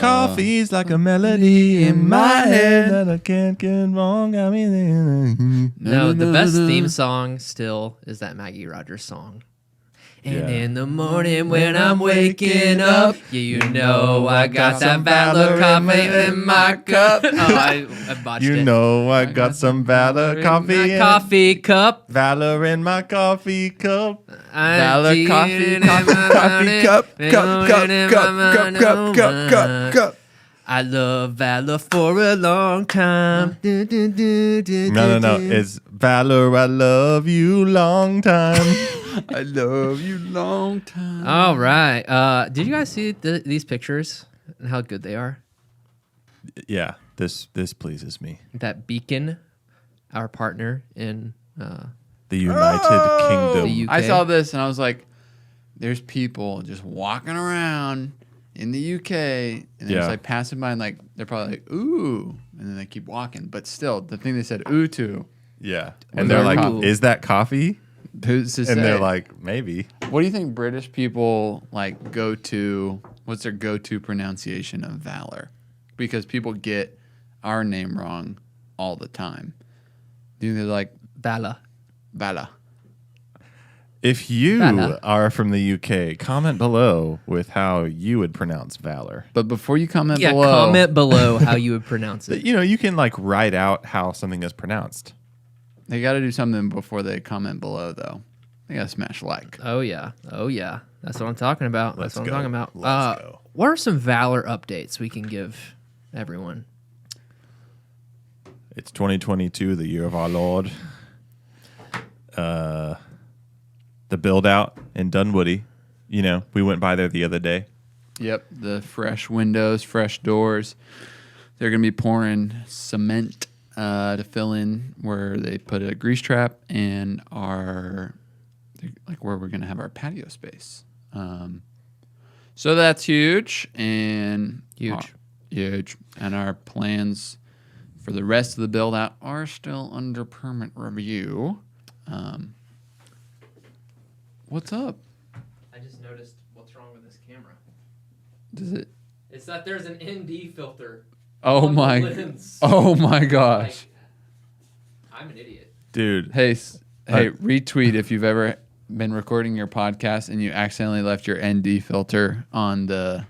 Coffee's like a melody in my head that I can't get wrong. I mean, No, the best theme song still is that Maggie Rogers song. And in the morning when I'm waking up, you know I got that Valor coffee in my cup. Oh, I botched it. You know I got some Valor coffee My coffee cup. Valor in my coffee cup. Valor coffee cup. I love Valor for a long time. No. It's Valor, I love you long time. I love you long time. All right. Did you guys see these pictures and how good they are? Yeah, this pleases me. That Beacon, our partner in The United Kingdom. The UK. I saw this and I was like, there's people just walking around in the UK and they're just like passing by and like they're probably like, ooh, and then they keep walking. But still, the thing they said ooh to. Yeah. And they're like, is that coffee? Who's to say? And they're like, maybe. What do you think British people like go to? What's their go-to pronunciation of Valor? Because people get our name wrong all the time. Do you think they're like Valor? If you Valor. are from the UK, comment below with how you would pronounce Valor. But before you comment Yeah, below, comment below how you would pronounce it. You know, you can like write out how something is pronounced. they got to do something before they comment below, though. They got to smash like. Oh yeah. That's what I'm talking about. Let's That's what go. I'm talking about. Let's go. What are some Valor updates we can give everyone? It's 2022, the year of our Lord. The build out in Dunwoody. You know, we went by there the other day. Yep, the fresh windows, fresh doors. They're going to be pouring cement to fill in where they put a grease trap and like where we're going to have our patio space. So that's huge and huge. And our plans for the rest of the build out are still under permit review. What's up? I just noticed what's wrong with this camera. Does it? It's that there's an ND filter. Oh on my! the lens. Oh my gosh! Like, I'm an idiot. Dude. Hey, retweet if you've ever been recording your podcast and you accidentally left your ND filter on the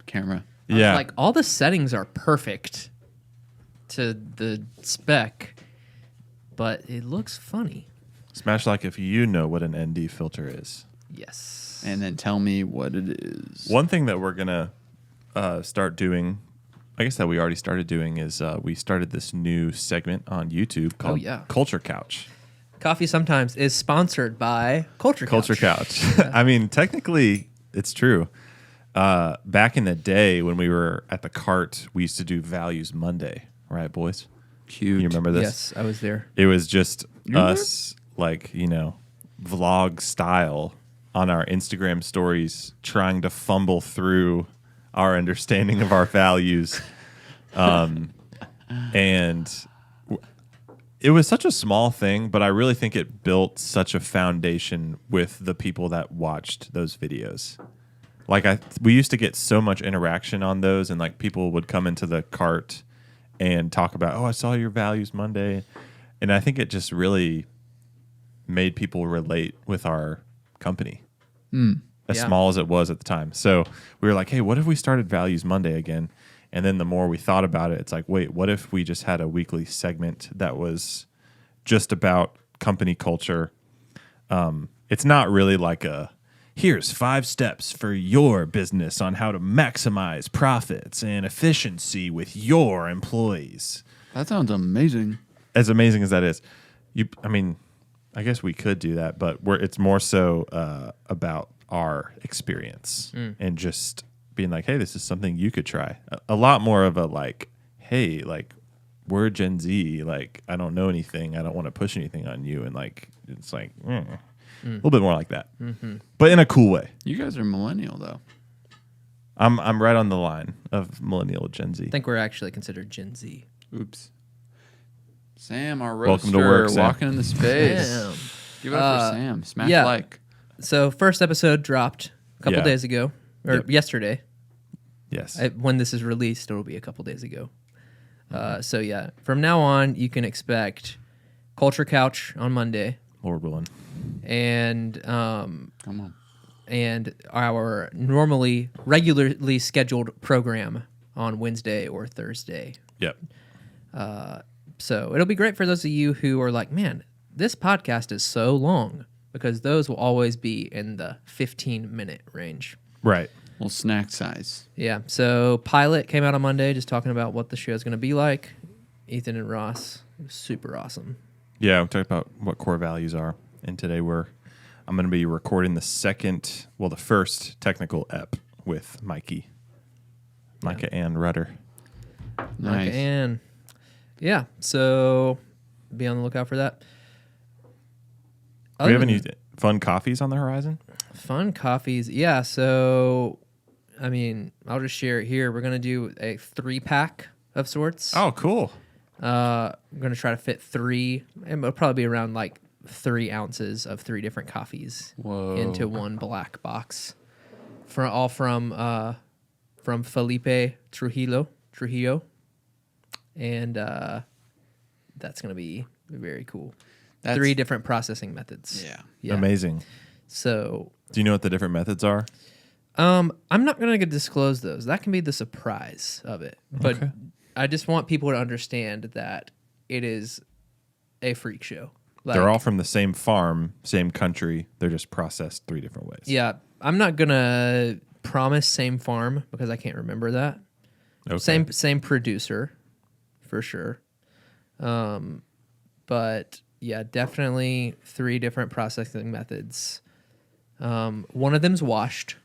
camera. Yeah. Like all the settings are perfect to the spec, but it looks funny. Smash like if you know what an ND filter is. Yes. And then tell me what it is. One thing that we're going to start doing, I guess that we already started doing, is we started this new segment on YouTube called Culture Couch. Coffee Sometimes is sponsored by Culture Couch. Culture Couch. I mean, technically, it's true. Back in the day when we were at the cart, we used to do Values Monday. Right, boys? Cute. You remember this? Yes, I was there. It was just us, like, you know, vlog style on our Instagram stories trying to fumble through our understanding of our values. And it was such a small thing, but I really think it built such a foundation with the people that watched those videos. Like we used to get so much interaction on those, and like people would come into the cart and talk about, oh, I saw your Values Monday. And I think it just really made people relate with our company, as small as it was at the time. So we were like, hey, what if we started Values Monday again? And then the more we thought about it, it's like, wait, what if we just had a weekly segment that was just about company culture? It's not really like here's 5 steps for your business on how to maximize profits and efficiency with your employees. That sounds amazing. As amazing as that is, I guess we could do that, but it's more so about our experience and just being like, hey, this is something you could try. A lot more of a like, hey, like we're Gen Z, like I don't know anything, I don't want to push anything on you, and like it's like a little bit more like that, but in a cool way. You guys are millennial though. I'm right on the line of millennial Gen Z. I think we're actually considered Gen Z. Oops. Sam, our Welcome roaster, to work, Sam. walking in the space. Damn. Give it up for Sam. Smash yeah. like. So first episode dropped a couple days ago, or yesterday. Yes. When this is released, it'll be a couple days ago. So yeah, from now on, you can expect Culture Couch on Monday, Lord willing. and Come on. and our regularly scheduled program on Wednesday or Thursday. Yep. So it'll be great for those of you who are like, man, this podcast is so long, because those will always be in the 15-minute range. Right. Little snack size. Yeah. So Pilot came out on Monday, just talking about what the show is going to be like. Ethan and Ross, super awesome. Yeah, we talked about what core values are. And today I'm going to be recording the first technical ep with Micah and Rudder. Nice. And yeah, so be on the lookout for that. Do we have any fun coffees on the horizon? Fun coffees. Yeah, so I mean, I'll just share it here. We're going to do a 3-pack of sorts. Oh, cool. I'm going to try to fit 3, and it'll probably be around like 3 ounces of 3 different coffees into one black box. From Felipe Trujillo. And that's going to be very cool. 3 different processing methods. Yeah. Amazing. So, do you know what the different methods are? I'm not going to disclose those. That can be the surprise of it. But Okay. I just want people to understand that it is a freak show. They're all from the same farm, same country. They're just processed 3 different ways. Yeah, I'm not going to promise same farm because I can't remember that. Okay. Same producer, for sure. But yeah, definitely 3 different processing methods. One of them's washed,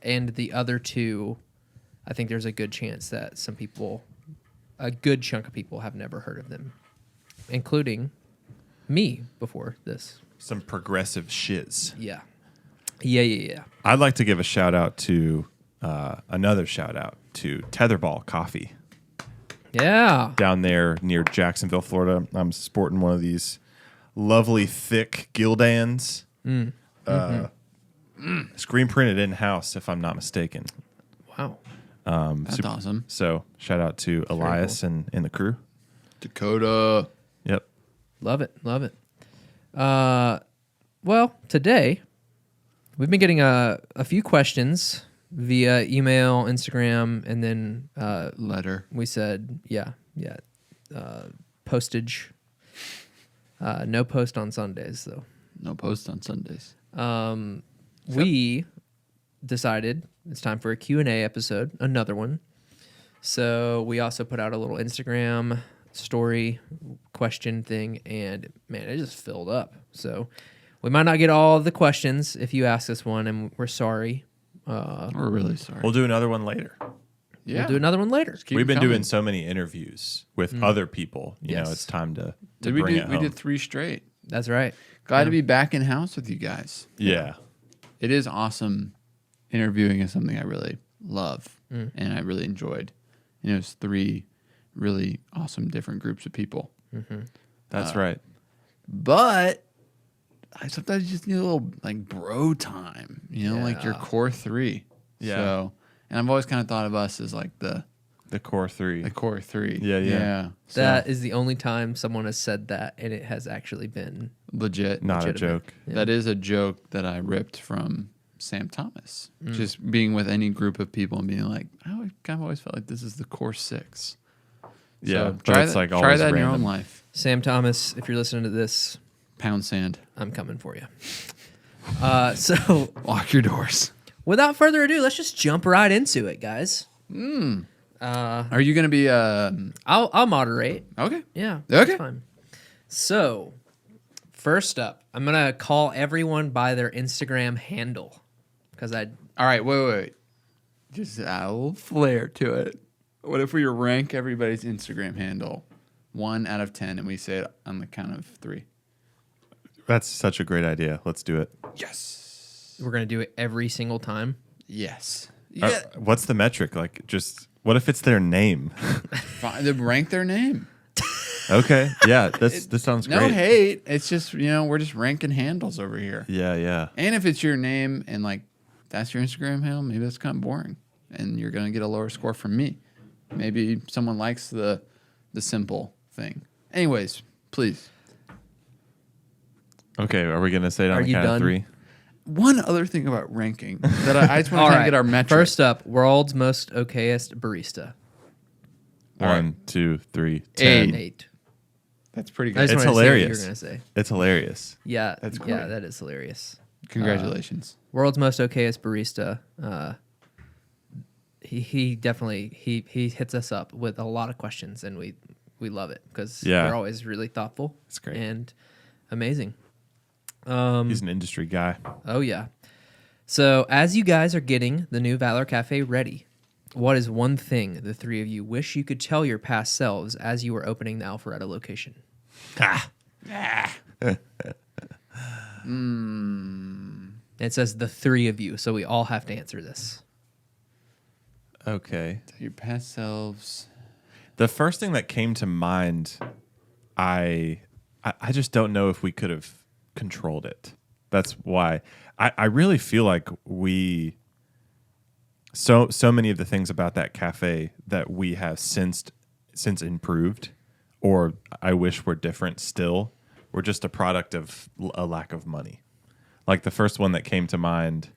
and the other 2, I think there's a good chance that a good chunk of people have never heard of them, including me before this. Some progressive shiz. Yeah. I'd like to give a shout out to another shout out to Tetherball Coffee Yeah. down there near Jacksonville, Florida. I'm sporting one of these lovely thick Gildans. Screen printed in house, if I'm not mistaken. Wow. That's awesome. So shout out to Elias and the crew. Dakota. Yep. Love it. Well, today we've been getting a few questions via email, Instagram, and then Letter. we said, postage. No post on Sundays, though. No post on Sundays. We decided it's time for a Q&A episode, another one. So we also put out a little Instagram story question thing, and man, it just filled up. So we might not get all the questions if you ask us one, and we're sorry. We're really sorry. We'll do another one later. We'll do another one later. Keep We've been coming. doing so many interviews with other people. You know, Yes. it's time to Did we bring do? it We home. did 3 straight. That's right. Glad to be back in house with you guys. Yeah. It is awesome. Interviewing is something I really love and I really enjoyed. You know, it's 3 really awesome different groups of people. That's right. But I sometimes just need a little like bro time, you know, like your Yeah. core 3. Yeah. So, and I've always kind of thought of us as like the core 3. core 3. Yeah. So, That is the only time someone has said that, and it has actually been legit. Not a legitimate. joke. Yeah. That is a joke that I ripped from Sam Thomas. Just being with any group of people and being like, I kind of always felt like this is the core 6. Yeah, So but try it's that, like try always that in your random. own life. Sam Thomas, if you're listening to this, Pound sand. I'm coming for you. So Lock your doors. without further ado, let's just jump right into it, guys. Are you going to be I'll moderate. okay? Yeah. Okay. That's fine. So, first up, I'm going to call everyone by their Instagram handle because All right, wait. Just a little flair to it. What if we rank everybody's Instagram handle 1 out of 10 and we say it on the count of 3? That's such a great idea. Let's do it. Yes. we're going to do it every single time. Yes. What's the metric? Like, just what if it's their name? Fine, then rank their name. Okay. Yeah. This sounds No great. hate. It's just, we're just ranking handles over here. Yeah. And if it's your name and like that's your Instagram handle, maybe that's kind of boring. and you're going to get a lower score from me. Maybe someone likes the simple thing. Anyways, please. Okay, are we going to say it on Are the you count done? of 3? One other thing about ranking that I just want All to right. get our metric. First up, world's most okayest barista. 1, 2, 3, 8. 10. 8. That's pretty I good. just It's wanted to see what you were hilarious. going to say. It's hilarious. Yeah, That's yeah, great. that is hilarious. Congratulations. World's most okayest barista. He definitely he hits us up with a lot of questions, and we love it because Yeah. they're always really thoughtful. It's great. And amazing. He's an industry guy. Oh yeah. So as you guys are getting the new Valor Cafe ready, what is one thing the three of you wish you could tell your past selves as you were opening the Alpharetta location? It says the three of you, so we all have to answer this. Okay. Your past selves. The first thing that came to mind, I just don't know if we could have controlled it. That's why I really feel like so many of the things about that cafe that we have since improved, or I wish were different still, were just a product of a lack of money. Like the first one that came to mind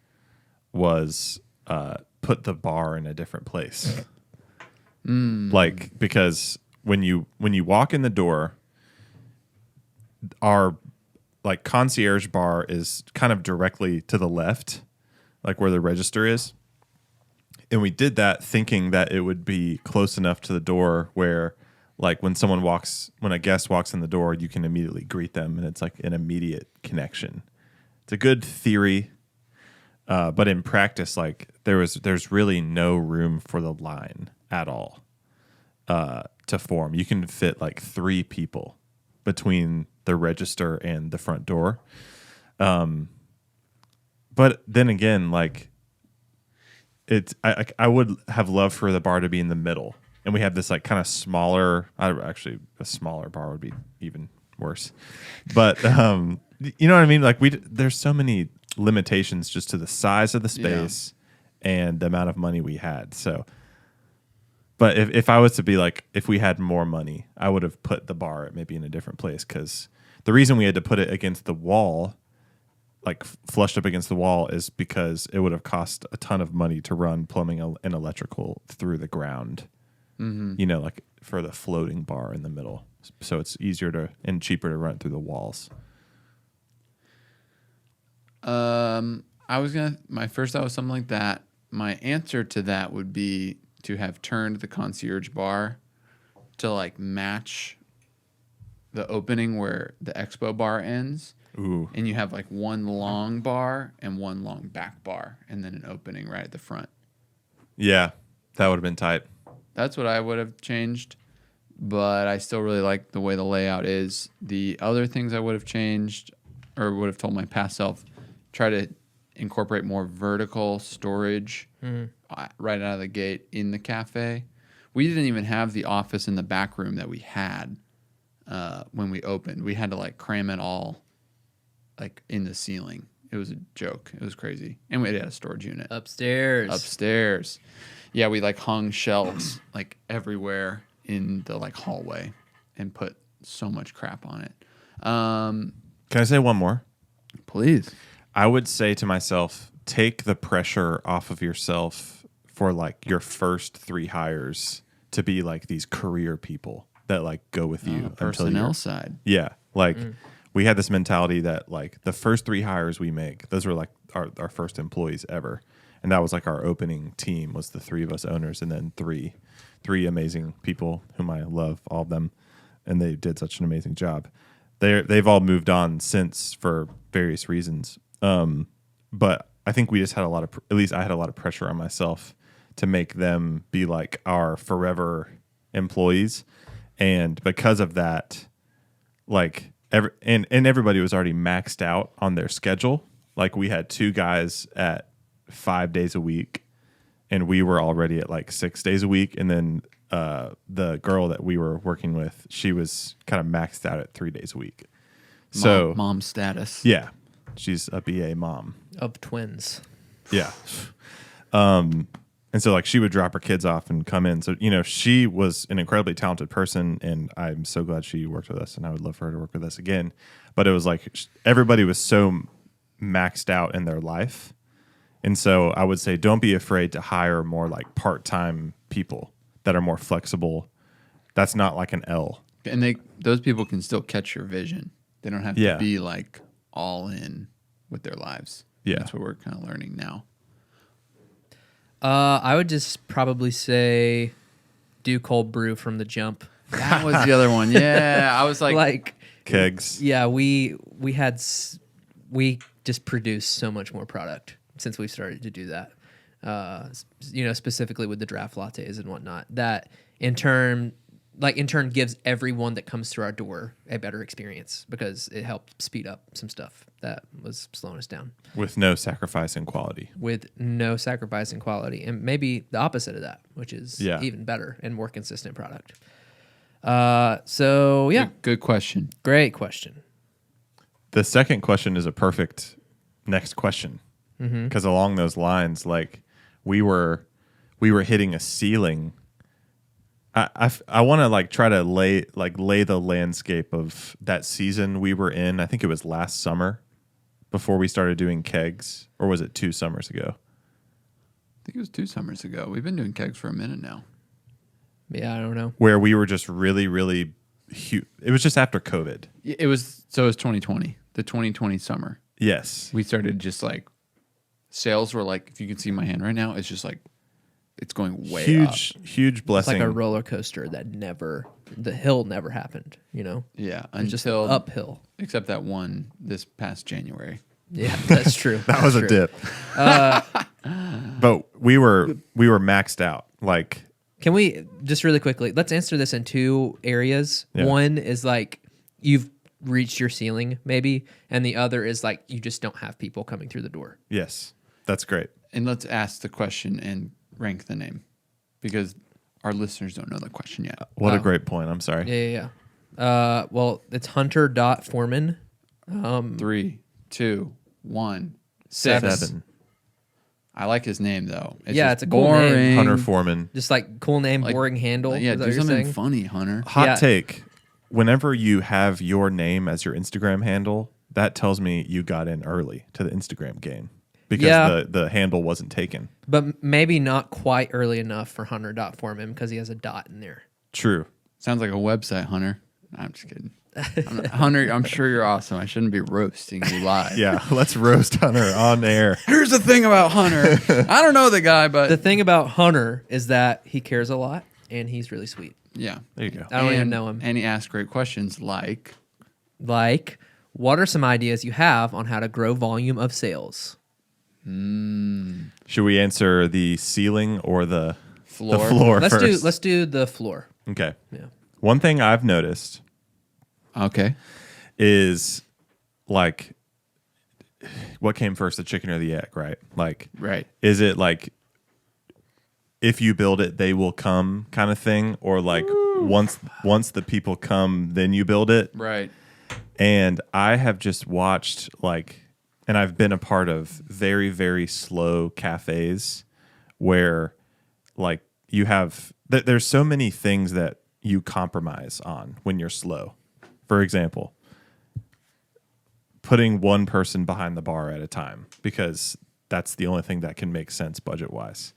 was put the bar in a different place. Like, because when you walk in the door, our like concierge bar is kind of directly to the left, like where the register is. And we did that thinking that it would be close enough to the door where, like, when a guest walks in the door, you can immediately greet them, and it's like an immediate connection. It's a good theory, but in practice, like there's really no room for the line at all to form. You can fit like 3 people between the register and the front door. But then again, like I would have loved for the bar to be in the middle, and we have this like kind of smaller. Actually, a smaller bar would be even worse. But you know what I mean? Like there's so many limitations just to the size of the space and the amount of money we had. So, but if I was to be like, if we had more money, I would have put the bar maybe in a different place, because the reason we had to put it against the wall, like flushed up against the wall, is because it would have cost a ton of money to run plumbing and electrical through the ground. Mm-hmm. You know, like for the floating bar in the middle. So it's easier and cheaper to run it through the walls. My first thought was something like that. My answer to that would be to have turned the concierge bar to like match the opening where the expo bar ends. Ooh. And you have like one long bar and one long back bar, and then an opening right at the front. Yeah, that would have been tight. That's what I would have changed, but I still really like the way the layout is. The other things I would have changed, or would have told my past self, try to incorporate more vertical storage right out of the gate in the cafe. We didn't even have the office in the back room that we had when we opened. We had to like cram it all like in the ceiling. It was a joke. It was crazy. And we had a storage unit upstairs. Yeah, we like hung shelves like everywhere in the like hallway and put so much crap on it. Can I say one more? Please. I would say to myself, take the pressure off of yourself for like your first 3 hires to be like these career people that like go with you until personnel side. Yeah, like we had this mentality that like the first 3 hires we make, those were like our first employees ever, and that was like our opening team was the 3 of us owners, and then three amazing people whom I love, all of them, and they did such an amazing job. They've all moved on since for various reasons. But I think we just had at least I had a lot of pressure on myself to make them be like our forever employees. And because of that, like everybody was already maxed out on their schedule. Like we had 2 guys at 5 days a week, and we were already at like 6 days a week. And then the girl that we were working with, she was kind of maxed out at 3 days a week. So mom status. Yeah. She's a BA mom of twins. Yeah. And And so like she would drop her kids off and come in. So, she was an incredibly talented person, and I'm so glad she worked with us, and I would love for her to work with us again. But it was like everybody was so maxed out in their life. And so I would say don't be afraid to hire more like part-time people that are more flexible. That's not like an L. And those people can still catch your vision. They don't have to be like all in with their lives. Yeah. That's what we're kind of learning now. I would just probably say do cold brew from the jump. That was the other one. Yeah, I was like Kegs. Yeah, we just produced so much more product since we started to do that. Specifically with the draft lattes and whatnot. That in turn gives everyone that comes through our door a better experience because it helped speed up some stuff that was slowing us down. With no sacrifice in quality. With no sacrifice in quality. And maybe the opposite of that, which is even better and more consistent product. Good question. Great question. The second question is a perfect next question. Because along those lines, like we were hitting a ceiling. I want to like try to lay the landscape of that season we were in. I think it was last summer before we started doing kegs, or was it 2 summers ago? I think it was 2 summers ago. We've been doing kegs for a minute now. Yeah, I don't know. Where we were just really, really huge. It was just after COVID. It was 2020, the 2020 summer. Yes. We started just like sales were like, if you can see my hand right now, it's just like it's going way up. Huge blessing. It's like a roller coaster that the hill never happened, Yeah, It's just until uphill. except that one this past January. Yeah, that's true. That was a dip. But we were maxed out. Like, can we just really quickly, let's answer this in 2 areas. Yeah. One is like you've reached your ceiling maybe, and the other is like you just don't have people coming through the door. yes, that's great. And let's ask the question and rank the name because our listeners don't know the question yet. What a great point. I'm sorry. Yeah. Well, it's Hunter.Foreman. 3, 2, 1. 7. I like his name though. It's just a cool name. boring. Hunter Foreman. Just like cool name, boring handle. Yeah, is that do what you're something saying? funny, Hunter. Hot take. Whenever you have your name as your Instagram handle, that tells me you got in early to the Instagram game because the handle wasn't taken. But maybe not quite early enough for Hunter.Foreman because he has a dot in there. True. Sounds like a website, Hunter. I'm just kidding. Hunter, I'm sure you're awesome. I shouldn't be roasting you live. Yeah, let's roast Hunter on air. Here's the thing about Hunter. I don't know the guy, but The thing about Hunter is that he cares a lot and he's really sweet. yeah. There you go. I don't even know him. And he asks great questions like, What are some ideas you have on how to grow volume of sales? Should we answer the ceiling or the Floor? floor Let's first? do the floor. Okay. Yeah. One thing I've noticed okay. is like what came first, the chicken or the egg, right? Like, Right. is it like if you build it, they will come kind of thing, or like once the people come, then you build it? Right. And I have just watched and I've been a part of very, very slow cafes where like you have, there's so many things that you compromise on when you're slow. For example, putting one person behind the bar at a time because that's the only thing that can make sense budget-wise.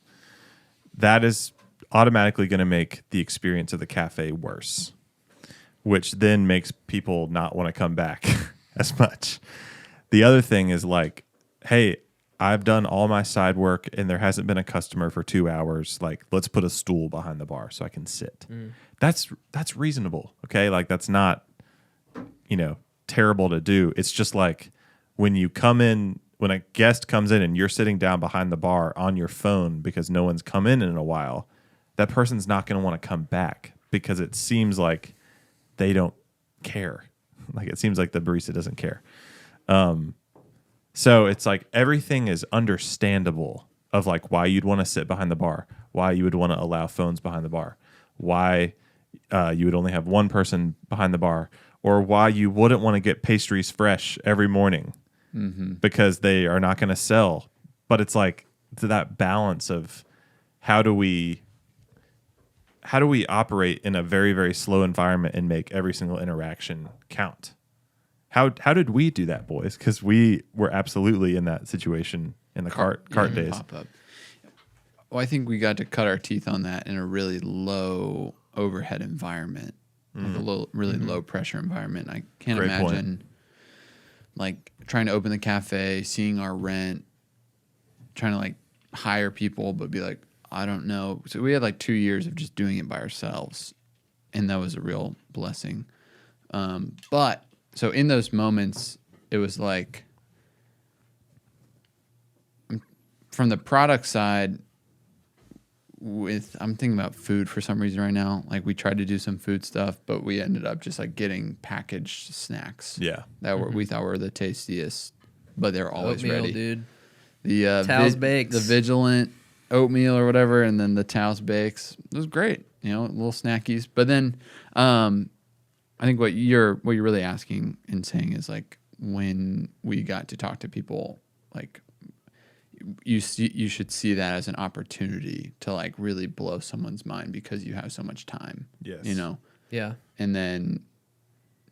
That is automatically going to make the experience of the cafe worse, which then makes people not want to come back as much. The other thing is like, hey, I've done all my side work and there hasn't been a customer for 2 hours. Like, let's put a stool behind the bar so I can sit. That's reasonable. Okay. Like, that's not, terrible to do. It's just like when you come in, when a guest comes in and you're sitting down behind the bar on your phone because no one's come in a while, that person's not going to want to come back because it seems like they don't care. Like, it seems like the barista doesn't care. So it's like everything is understandable of like why you'd want to sit behind the bar, why you would want to allow phones behind the bar, why you would only have one person behind the bar, or why you wouldn't want to get pastries fresh every morning because they are not going to sell. But it's like that balance of how do we operate in a very, very slow environment and make every single interaction count? How did we do that, boys? Because we were absolutely in that situation in the cart days. Pop-up. Well, I think we got to cut our teeth on that in a really low overhead environment, like a really low pressure environment. I can't Great imagine like trying to open the cafe, seeing our rent, trying to like hire people, but be like, I don't know. So we had like 2 years of just doing it by ourselves, and that was a real blessing. But so in those moments, it was like from the product side, I'm thinking about food for some reason right now. Like we tried to do some food stuff, but we ended up just like getting packaged snacks. Yeah. That we thought were the tastiest, but they're always Oatmeal, ready. dude. The Taos Bakes. the Vigilant oatmeal or whatever, and then the Taos Bakes. It was great, little snackies. But then, I think what you're really asking and saying is like when we got to talk to people, like you should see that as an opportunity to like really blow someone's mind because you have so much time. Yes. Yeah. And then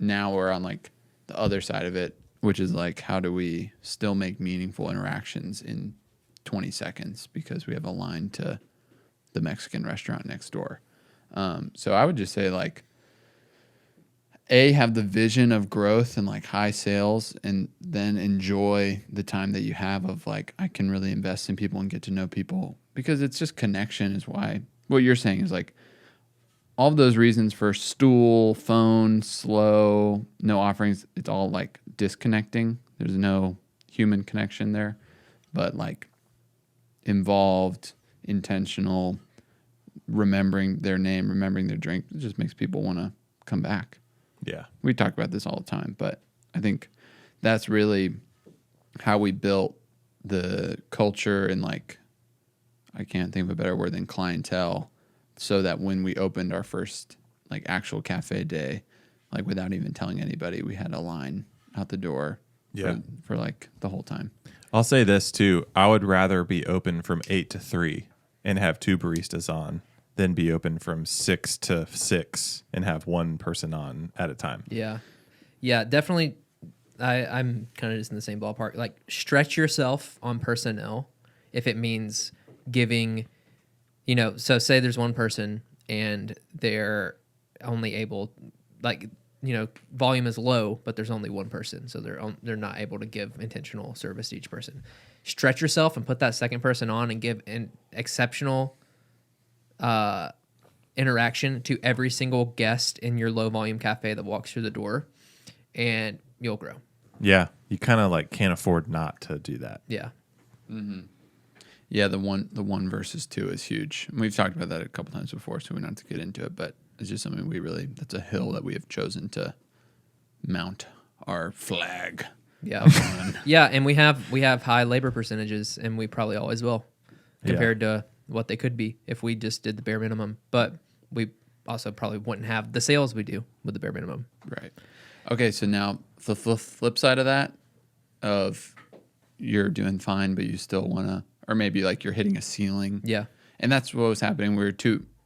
now we're on like the other side of it, which is like, how do we still make meaningful interactions in 20 seconds because we have a line to the Mexican restaurant next door. So I would just say like, have the vision of growth and like high sales, and then enjoy the time that you have of like, I can really invest in people and get to know people, because it's just connection is why what you're saying is like all of those reasons for stool, phone, slow, no offerings. It's all like disconnecting. There's no human connection there, but like involved, intentional, remembering their name, remembering their drink. It just makes people want to come back. Yeah. We talk about this all the time, but I think that's really how we built the culture and like, I can't think of a better word than clientele, so that when we opened our first like actual cafe day, like without even telling anybody, we had a line out the door for like the whole time. I'll say this too. I would rather be open from 8 to 3 and have 2 baristas on than be open from 6 to 6 and have one person on at a time. Yeah. Yeah, definitely. I'm kind of just in the same ballpark. Like, stretch yourself on personnel if it means giving, so say there's one person and they're only able, like, volume is low, but there's only one person, so they're not able to give intentional service to each person. Stretch yourself and put that second person on and give an exceptional interaction to every single guest in your low volume cafe that walks through the door, and you'll grow. Yeah, you kind of like can't afford not to do that. Yeah. Mm-hmm. Yeah, the 1 versus 2 is huge. And we've talked about that a couple times before, so we don't have to get into it, but it's just something that's a hill that we have chosen to mount our flag. Yeah. Yeah, and we have high labor percentages, and we probably always will, compared to what they could be if we just did the bare minimum. But we also probably wouldn't have the sales we do with the bare minimum. Right. Okay, so now the flip side of that, of you're doing fine, but you still want to, or maybe like you're hitting a ceiling. Yeah. And that's what was happening. We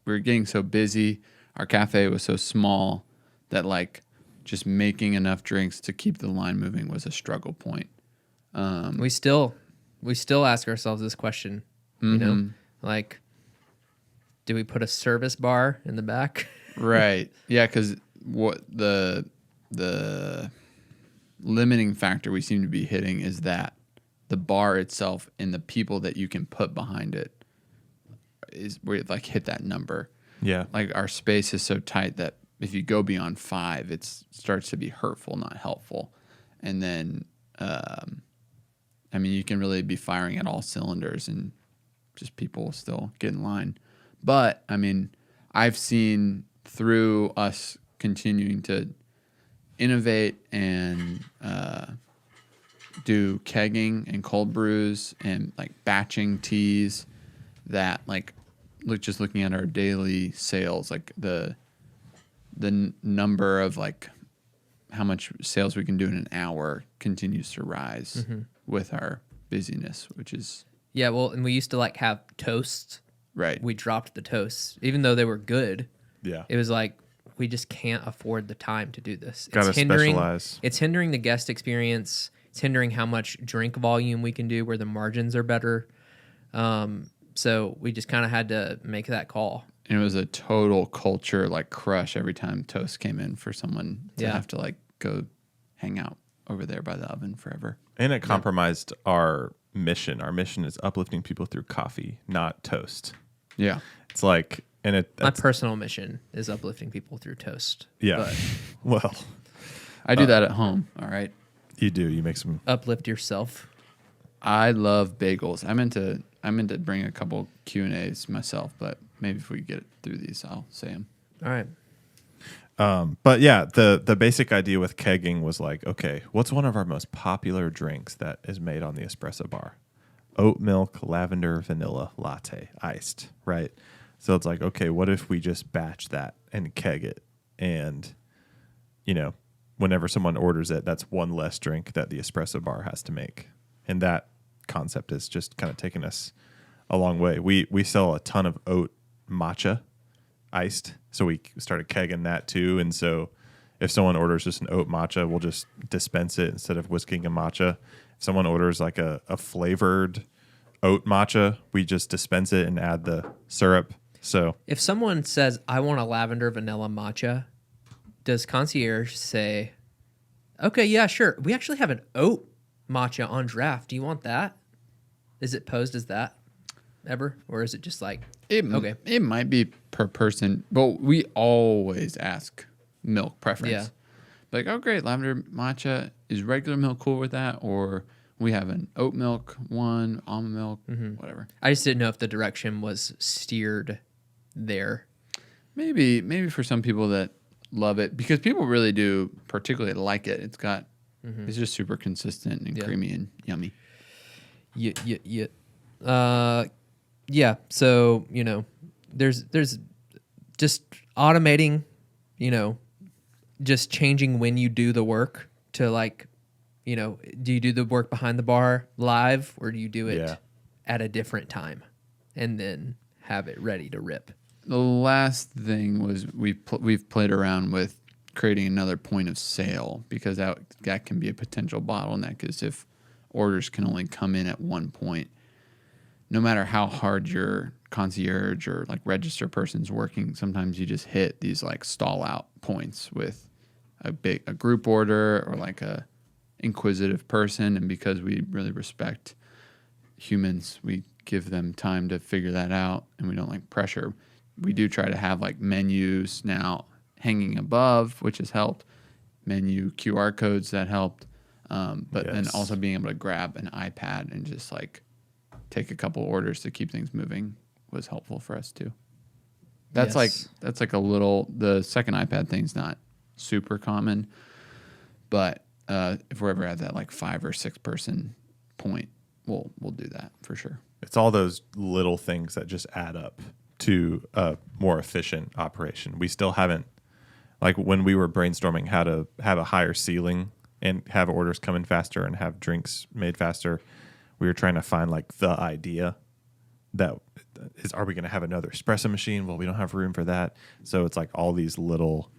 were getting so busy. Our cafe was so small that like just making enough drinks to keep the line moving was a struggle point. We still ask ourselves this question, like, do we put a service bar in the back? Right. Yeah, because what the limiting factor we seem to be hitting is that the bar itself and the people that you can put behind it is where you like hit that number. Yeah. Like our space is so tight that if you go beyond 5, it starts to be hurtful, not helpful. And then, you can really be firing at all cylinders and just people still get in line. But, I've seen through us continuing to innovate and do kegging and cold brews and like batching teas, that like looking at our daily sales, like the number of like how much sales we can do in an hour continues to rise with our busyness, which is Yeah, well, and we used to like have toast Right. we dropped the toasts, even though they were good. Yeah. It was like, we just can't afford the time to do this. Gotta specialize. It's hindering the guest experience. It's hindering how much drink volume we can do where the margins are better. So we just kind of had to make that call. And it was a total culture like crush every time toast came in for someone to have to like go hang out over there by the oven forever. And it compromised our mission. Our mission is uplifting people through coffee, not toast. Yeah. It's like, and My personal mission is uplifting people through toast. yeah. But Well, I do that at home. All right. you do. You make some. uplift yourself. I love bagels. I meant to bring a couple Q&As myself, but maybe if we get through these, I'll say them. All right. But yeah, the basic idea with kegging was like, okay, what's one of our most popular drinks that is made on the espresso bar? Oat milk, lavender, vanilla latte, iced, right? So it's like, okay, what if we just batch that and keg it? And, you know, whenever someone orders it, that's one less drink that the espresso bar has to make. And that concept is just kind of taken us a long way. We sell a ton of oat matcha iced, so we started kegging that too. And so if someone orders just an oat matcha, we'll just dispense it instead of whisking a matcha. If someone orders like a flavored oat matcha, we just dispense it and add the syrup. So If someone says, I want a lavender vanilla matcha, does concierge say, okay, yeah, sure. We actually have an oat matcha on draft. Do you want that? Is it posed as that ever? Or is it just like, okay. It might be per person, but we always ask milk preference. Yeah. Like, oh, great, lavender matcha. Is regular milk cool with that? Or we have an oat milk one, almond milk, whatever. I just didn't know if the direction was steered there. Maybe for some people that love it, because people really do particularly like it. It's got, it's just super consistent and creamy and yummy. Yeah. So, you know, there's just automating, you know, just changing when you do the work to like, you know, do you do the work behind the bar live or do you do it at a different time and then have it ready to rip? The last thing was we've played around with creating another point of sale, because that can be a potential bottleneck. Because if orders can only come in at one point, no matter how hard your concierge or like register person's working, sometimes you just hit these like stall out points with a group order or like a inquisitive person. And because we really respect humans, we give them time to figure that out, and we don't like pressure. We do try to have like menus now hanging above, which has helped. Menu QR codes that helped. But then also being able to grab an iPad and just like take a couple orders to keep things moving was helpful for us too. That's like a little, the second iPad thing's not super common, but if we're ever at that like 5 or 6 person point, we'll do that for sure. it's all those little things that just add up to a more efficient operation. We still haven't, like when we were brainstorming how to have a higher ceiling and have orders come in faster and have drinks made faster, we were trying to find like the idea that is, are we going to have another espresso machine? Well, we don't have room for that. So it's like all these little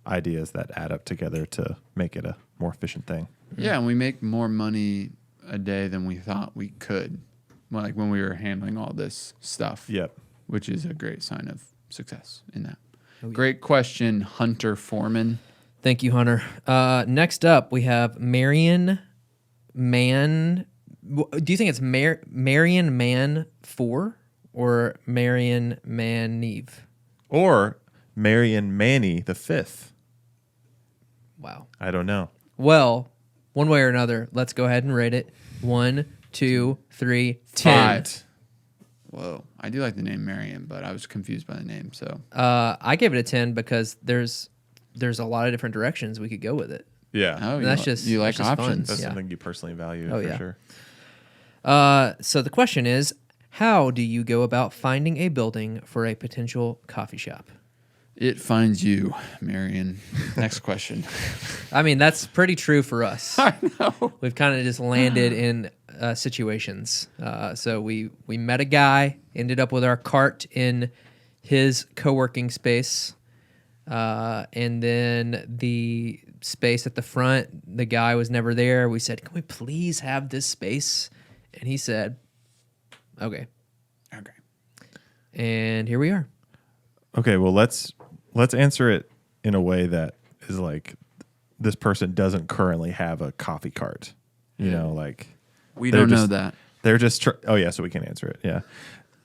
ideas that add up together to make it a more efficient thing. Yeah, and we make more money a day than we thought we could, like when we were handling all this stuff. Yep. Which is a great sign of success in that. Oh, yeah. Great question, Hunter Foreman. Thank you, Hunter. Next up, we have Marion Man. Do you think it's Marion Man 4 or Marion Man Neve? Or Marion Manny the Fifth. Wow. I don't know. Well, one way or another, let's go ahead and rate it. 1, 2, 3, 10. 5. Whoa. I do like the name Marion, but I was confused by the name. So I gave it a 10 because there's a lot of different directions we could go with it. Yeah. oh, You like that's just fun. options. That's Yeah. something you personally value Oh, for yeah. sure. So the question is, how do you go about finding a building for a potential coffee shop? It finds you, Marion. Next question. I mean, that's pretty true for us. I know. We've kind of just landed in situations. So we met a guy Ended up with our cart in his co-working space. And then the space at the front, the guy was never there. We said, can we please have this space? And he said, okay. Okay. And here we are. Okay, well let's answer it in a way that is like this person doesn't currently have a coffee cart. You know, like We they're don't know just- that. They're just oh yeah, so we can answer it. Yeah.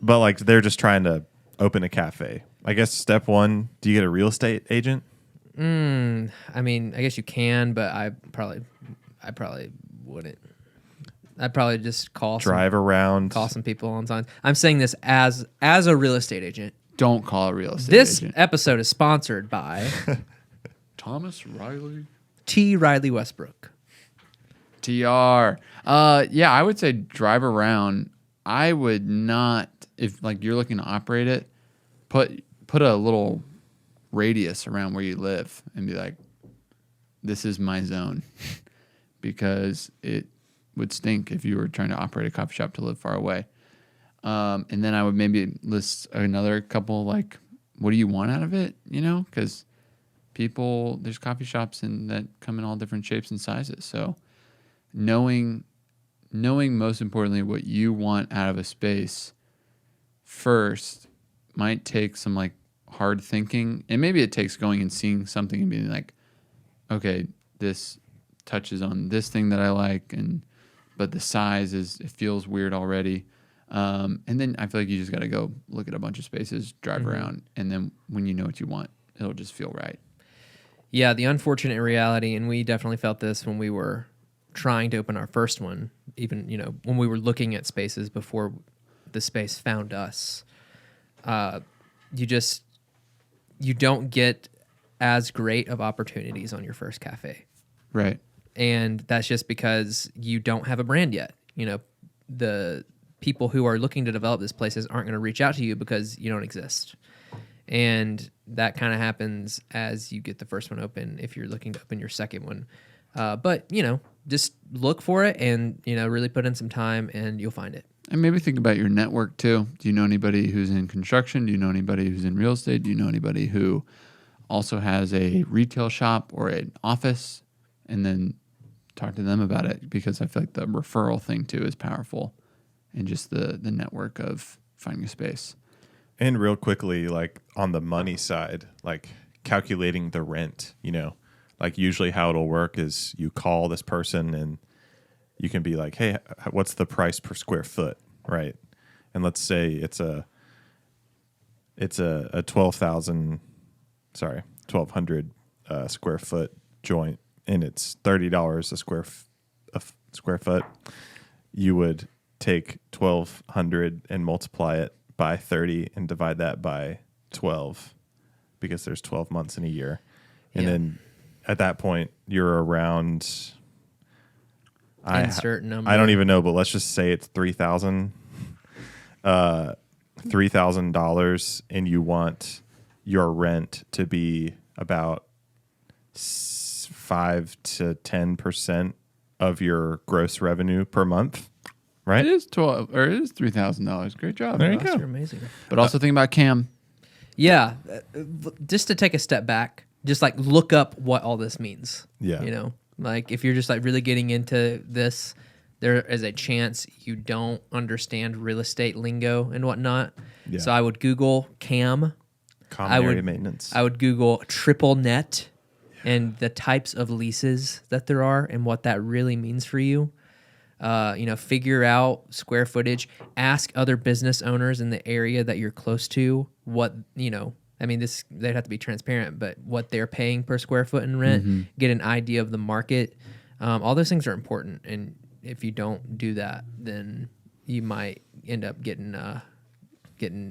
But like they're just trying to open a cafe. I guess step 1, do you get a real estate agent? I mean, I guess you can, but I probably wouldn't. I'd probably just Drive around. call some people on signs. I'm saying this as a real estate agent. Don't call a real estate This agent. episode is sponsored by Thomas Riley. T. Riley Westbrook. TR. Yeah, I would say drive around. I would not, if like you're looking to operate it, put a little radius around where you live and be like, this is my zone. Because it would stink if you were trying to operate a coffee shop to live far away. And then I would maybe list another couple, like, what do you want out of it? You know, because there's coffee shops that come in all different shapes and sizes. So knowing most importantly what you want out of a space first might take some like hard thinking. And maybe it takes going and seeing something and being like, okay, this touches on this thing that I like, but the size it feels weird already. And then I feel like you just got to go look at a bunch of spaces, drive around, and then when you know what you want, it'll just feel right. Yeah, the unfortunate reality, and we definitely felt this when we were trying to open our first one, even, when we were looking at spaces before the space found us. You don't get as great of opportunities on your first cafe. Right. And that's just because you don't have a brand yet. The people who are looking to develop these places aren't going to reach out to you because you don't exist. And that kind of happens as you get the first one open if you're looking to open your second one. But, just look for it and, really put in some time and you'll find it. And maybe think about your network too. Do you know anybody who's in construction? Do you know anybody who's in real estate? Do you know anybody who also has a retail shop or an office? And then talk to them about it, because I feel like the referral thing too is powerful, and just the network of finding a space. And real quickly, like on the money side, like calculating the rent, like usually how it'll work is you call this person and you can be like, hey, what's the price per square foot? Right. And let's say it's a 1,200 square foot joint, and it's $30 a square foot. You would take 1,200 and multiply it by 30 and divide that by 12, because there's 12 months in a year. And then at that point you're around Insert number. I don't even know, but let's just say it's $3,000, and you want your rent to be about 5 to 10% of your gross revenue per month, right? It is $3,000. Great job. There you Ross. go. You're amazing. But also think about Cam. Yeah. Just to take a step back, just like look up what all this means. Yeah. Like if you're just like really getting into this, there is a chance you don't understand real estate lingo and whatnot. Yeah. So I would Google CAM. Common area maintenance. I would Google triple net and the types of leases that there are and what that really means for you. Figure out square footage. Ask other business owners in the area that you're close to what, they'd have to be transparent, but what they're paying per square foot in rent, get an idea of the market. All those things are important. And if you don't do that, then you might end up getting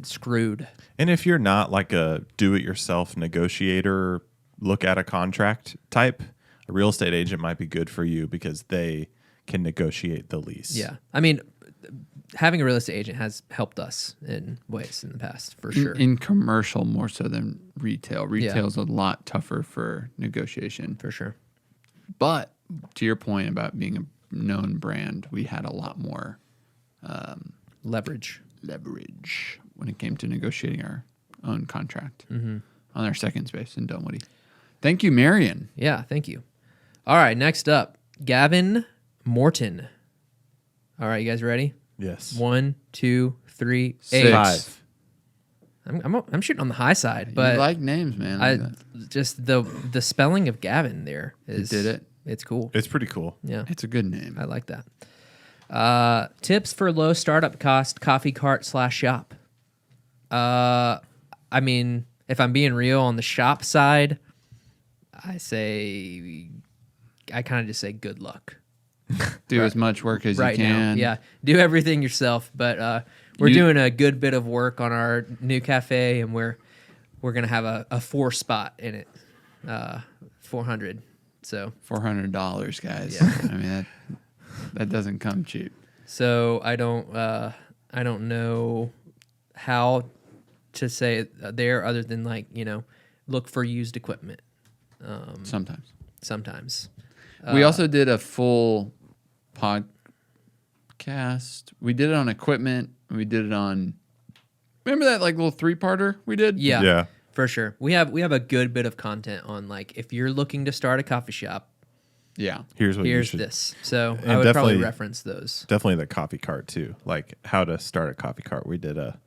screwed. And if you're not like a do-it-yourself negotiator, look at a contract type, a real estate agent might be good for you because they can negotiate the lease. Yeah. Having a real estate agent has helped us in ways in the past, for sure. In commercial more so than retail. Retail is a lot tougher for negotiation. For sure. But to your point about being a known brand, we had a lot more Leverage. when it came to negotiating our own contract on our second space in Dunwoody. Thank you, Marion. Yeah, thank you. All right, next up, Gavin Morton. All right, you guys ready? Yes. 1, 2, 3, 6. 8. 5. I'm shooting on the high side, but you like names, man. I Look at that. just the spelling of Gavin there is did it. It's cool. It's pretty cool. Yeah, It's a good name. I like that. Tips for low startup cost coffee cart / shop. I mean, if I'm being real on the shop side, I kind of just say good luck. Do as much work as Right you can. now, yeah, do everything yourself. But we're doing a good bit of work on our new cafe, and we're gonna have a 4-spot in it, 400. So $400, guys. Yeah. I mean that doesn't come cheap. So I don't know how to say it there other than look for used equipment. Sometimes. We also did a full podcast. We did it on equipment. We did it on. Remember that little 3-parter we did? Yeah. Yeah. For sure. We have a good bit of content on if you're looking to start a coffee shop, Yeah. Here's what you here's should. this. So And I would probably definitely- reference those. Definitely the coffee cart too. Like how to start a coffee cart. We did a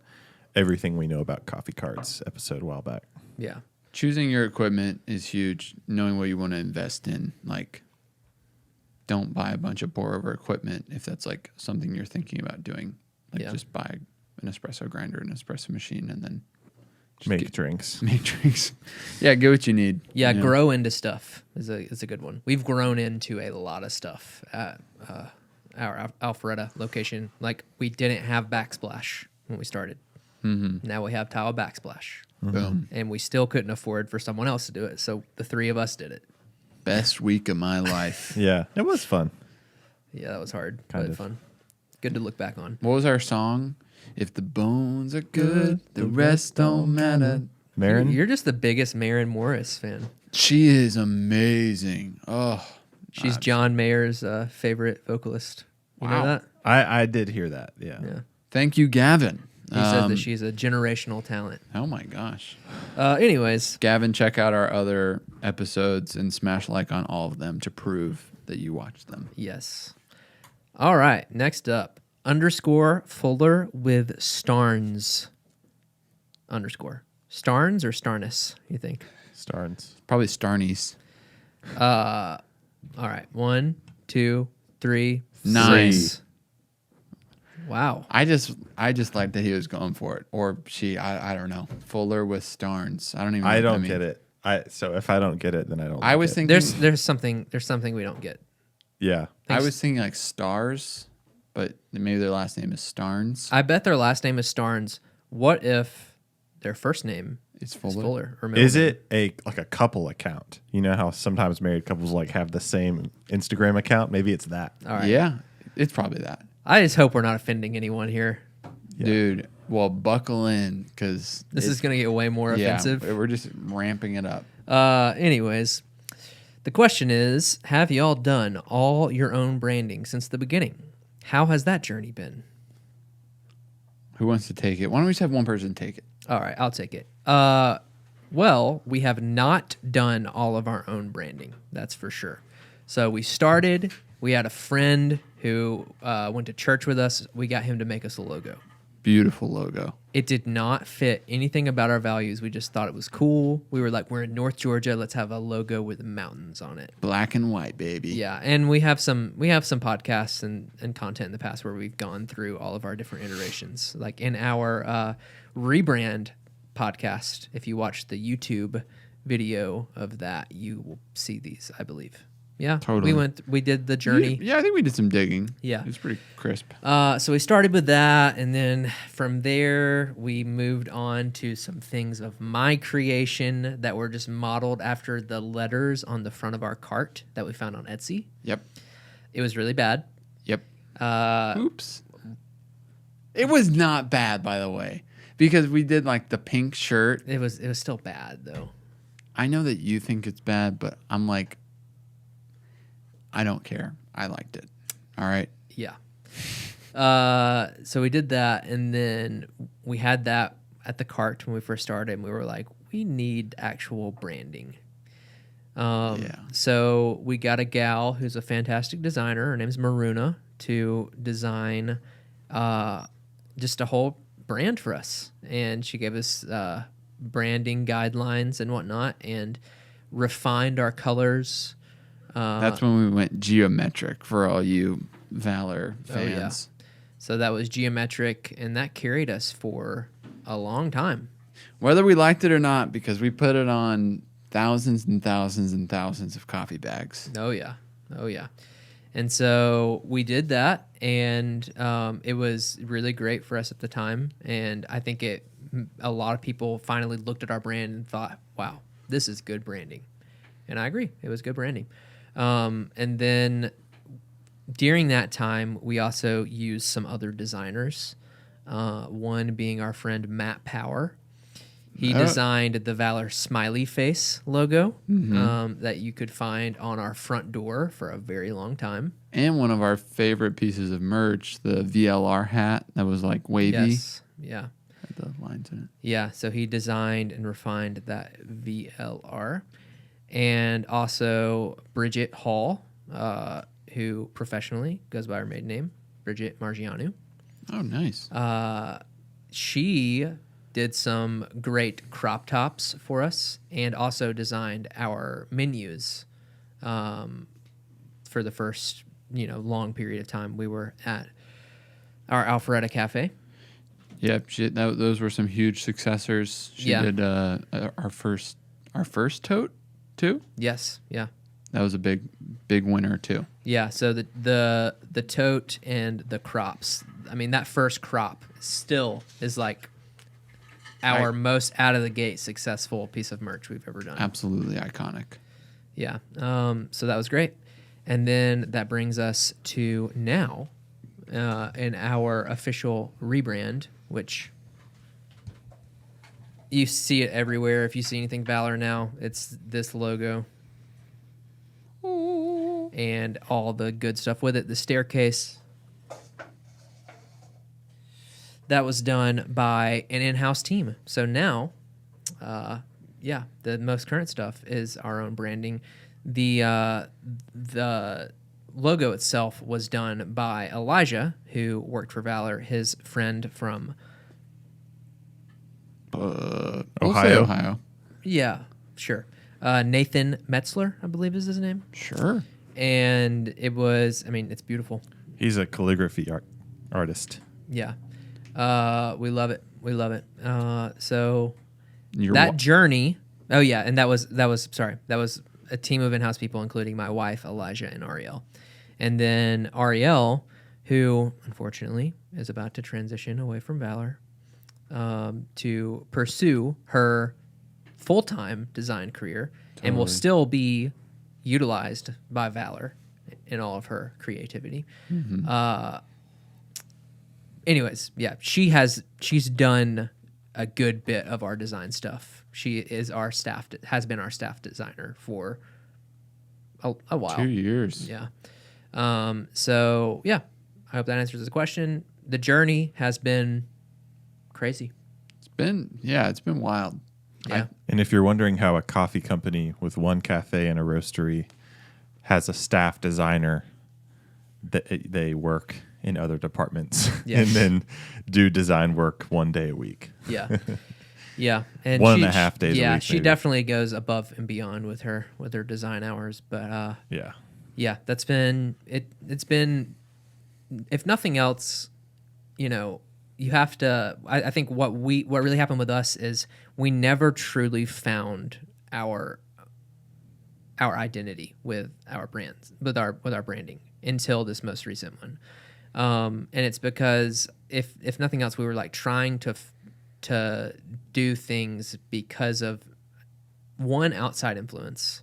everything we know about coffee carts episode a while back. Yeah. Choosing your equipment is huge. Knowing what you want to invest in. Don't buy a bunch of pour over equipment if that's something you're thinking about doing. Yeah. Just buy an espresso grinder, an espresso machine, and then just Make drinks. make drinks. Yeah, get what you need. Yeah, you know? grow into stuff is a good one. We've grown into a lot of stuff at our Alpharetta location. We didn't have backsplash when we started. Mm-hmm. Now we have tile backsplash. Boom. And we still couldn't afford for someone else to do it, so the 3 of us did it. Best week of my life. Yeah. It was fun. Yeah, that was hard, Kind but of. fun. Good to look back on. What was our song? If the bones are good, the rest don't matter. Marin? You're just the biggest Maren Morris fan. She is amazing. Oh, She's John Mayer's favorite vocalist. You know Wow. that? I did hear that. Yeah. Yeah. thank you, Gavin. He said that she's a generational talent. Oh my gosh. Anyways, Gavin, check out our other episodes and smash like on all of them to prove that you watched them. yes. All right. Next up, _Fuller with Starnes. Starnes or Starness, you think? Starnes. Probably Starnies. All right. 1, 2, 3, 9. 6. Wow. I just liked that he was going for it, or she. I don't know. Fuller with Starnes. I don't even. know I what that don't means. get it. So if I don't get it, then I don't. I like was it. thinking. There's something we don't get. Yeah. I was thinking Stars, but maybe their last name is Starnes. I bet their last name is Starnes. What if their first name It's is Fuller. Fuller? Or middle Is name? it a couple account? You know how sometimes married couples have the same Instagram account? Maybe it's that. All right. Yeah, it's probably that. I just hope we're not offending anyone here. Yeah. Dude, well, buckle in because This is going to get way more offensive. We're just ramping it up. Anyways, the question is, have y'all done all your own branding since the beginning? How has that journey been? Who wants to take it? Why don't we just have one person take it? All right, I'll take it. Well, we have not done all of our own branding. That's for sure. So we started. We had a friend who went to church with us. We got him to make us a logo. Beautiful logo. It did not fit anything about our values. We just thought it was cool. We were like, we're in North Georgia. Let's have a logo with mountains on it. Black and white, baby. Yeah, and we have some podcasts and content in the past where we've gone through all of our different iterations. Like in our rebrand podcast, if you watch the YouTube video of that, you will see these, I believe. Yeah, Totally. We did the journey. Yeah, I think we did some digging. Yeah. It was pretty crisp. So we started with that, and then from there we moved on to some things of my creation that were just modeled after the letters on the front of our cart that we found on Etsy. Yep. It was really bad. Yep. Oops. It was not bad, by the way, because we did the pink shirt. It was still bad though. I know that you think it's bad, but I'm like, I don't care. I liked it. All right. Yeah. So we did that, and then we had that at the cart when we first started, and we were like, we need actual branding. So we got a gal who's a fantastic designer. Her name's Maruna, to design just a whole brand for us, and she gave us branding guidelines and whatnot, and refined our colors. That's when we went geometric for all you Valor fans. So that was geometric, and that carried us for a long time. Whether we liked it or not, because we put it on thousands and thousands and thousands of coffee bags. Oh yeah. And so we did that, and it was really great for us at the time. And I think a lot of people finally looked at our brand and thought, wow, this is good branding. And I agree. It was good branding. And then during that time, we also used some other designers, one being our friend Matt Power. He designed the Valor smiley face logo that you could find on our front door for a very long time. And one of our favorite pieces of merch, the VLR hat that was like wavy. Yes. Yeah. Had the lines in it. Yeah. So he designed and refined that VLR. And also Bridget Hall, who professionally goes by her maiden name, Bridget Margianu. Oh, nice. She did some great crop tops for us, and also designed our menus for the first, long period of time we were at our Alpharetta Cafe. Yeah, those were some huge successors. She did our first tote too. Yes, yeah. That was a big winner too. Yeah, so the tote and the crops. I mean, that first crop still is like our most out of the gate successful piece of merch we've ever done. Absolutely iconic. Yeah. So that was great. And then that brings us to now in our official rebrand, which you see it everywhere. If you see anything Valor now, it's this logo and all the good stuff with it. The staircase. That was done by an in-house team. So now, the most current stuff is our own branding. The logo itself was done by Elijah, who worked for Valor, his friend from We'll Ohio. say Ohio. Yeah, sure. Nathan Metzler, I believe is his name. Sure. And it was, it's beautiful. He's a calligraphy artist. Yeah. We love it. We love it. So Your that journey. Oh yeah, and that was a team of in-house people, including my wife Elijah and Ariel, and then Ariel, who unfortunately is about to transition away from Valor to pursue her full-time design career, and will still be utilized by Valor in all of her creativity. Anyways, yeah, she's done a good bit of our design stuff. She is has been our staff designer for a while. 2 years. Yeah. So yeah, I hope that answers the question. The journey has been crazy. It's been wild. Yeah. And if you're wondering how a coffee company with one cafe and a roastery has a staff designer, they work in other departments Yes. and then do design work 1 day a week. Yeah. Yeah. And 1.5 days a yeah, week, she maybe. definitely goes above and beyond with her design hours. But yeah, that's been it's been, if nothing else, you have to. I think what really happened with us is we never truly found our identity with our brands, with our branding, until this most recent one. And it's because if nothing else, we were like trying to do things because of one outside influence.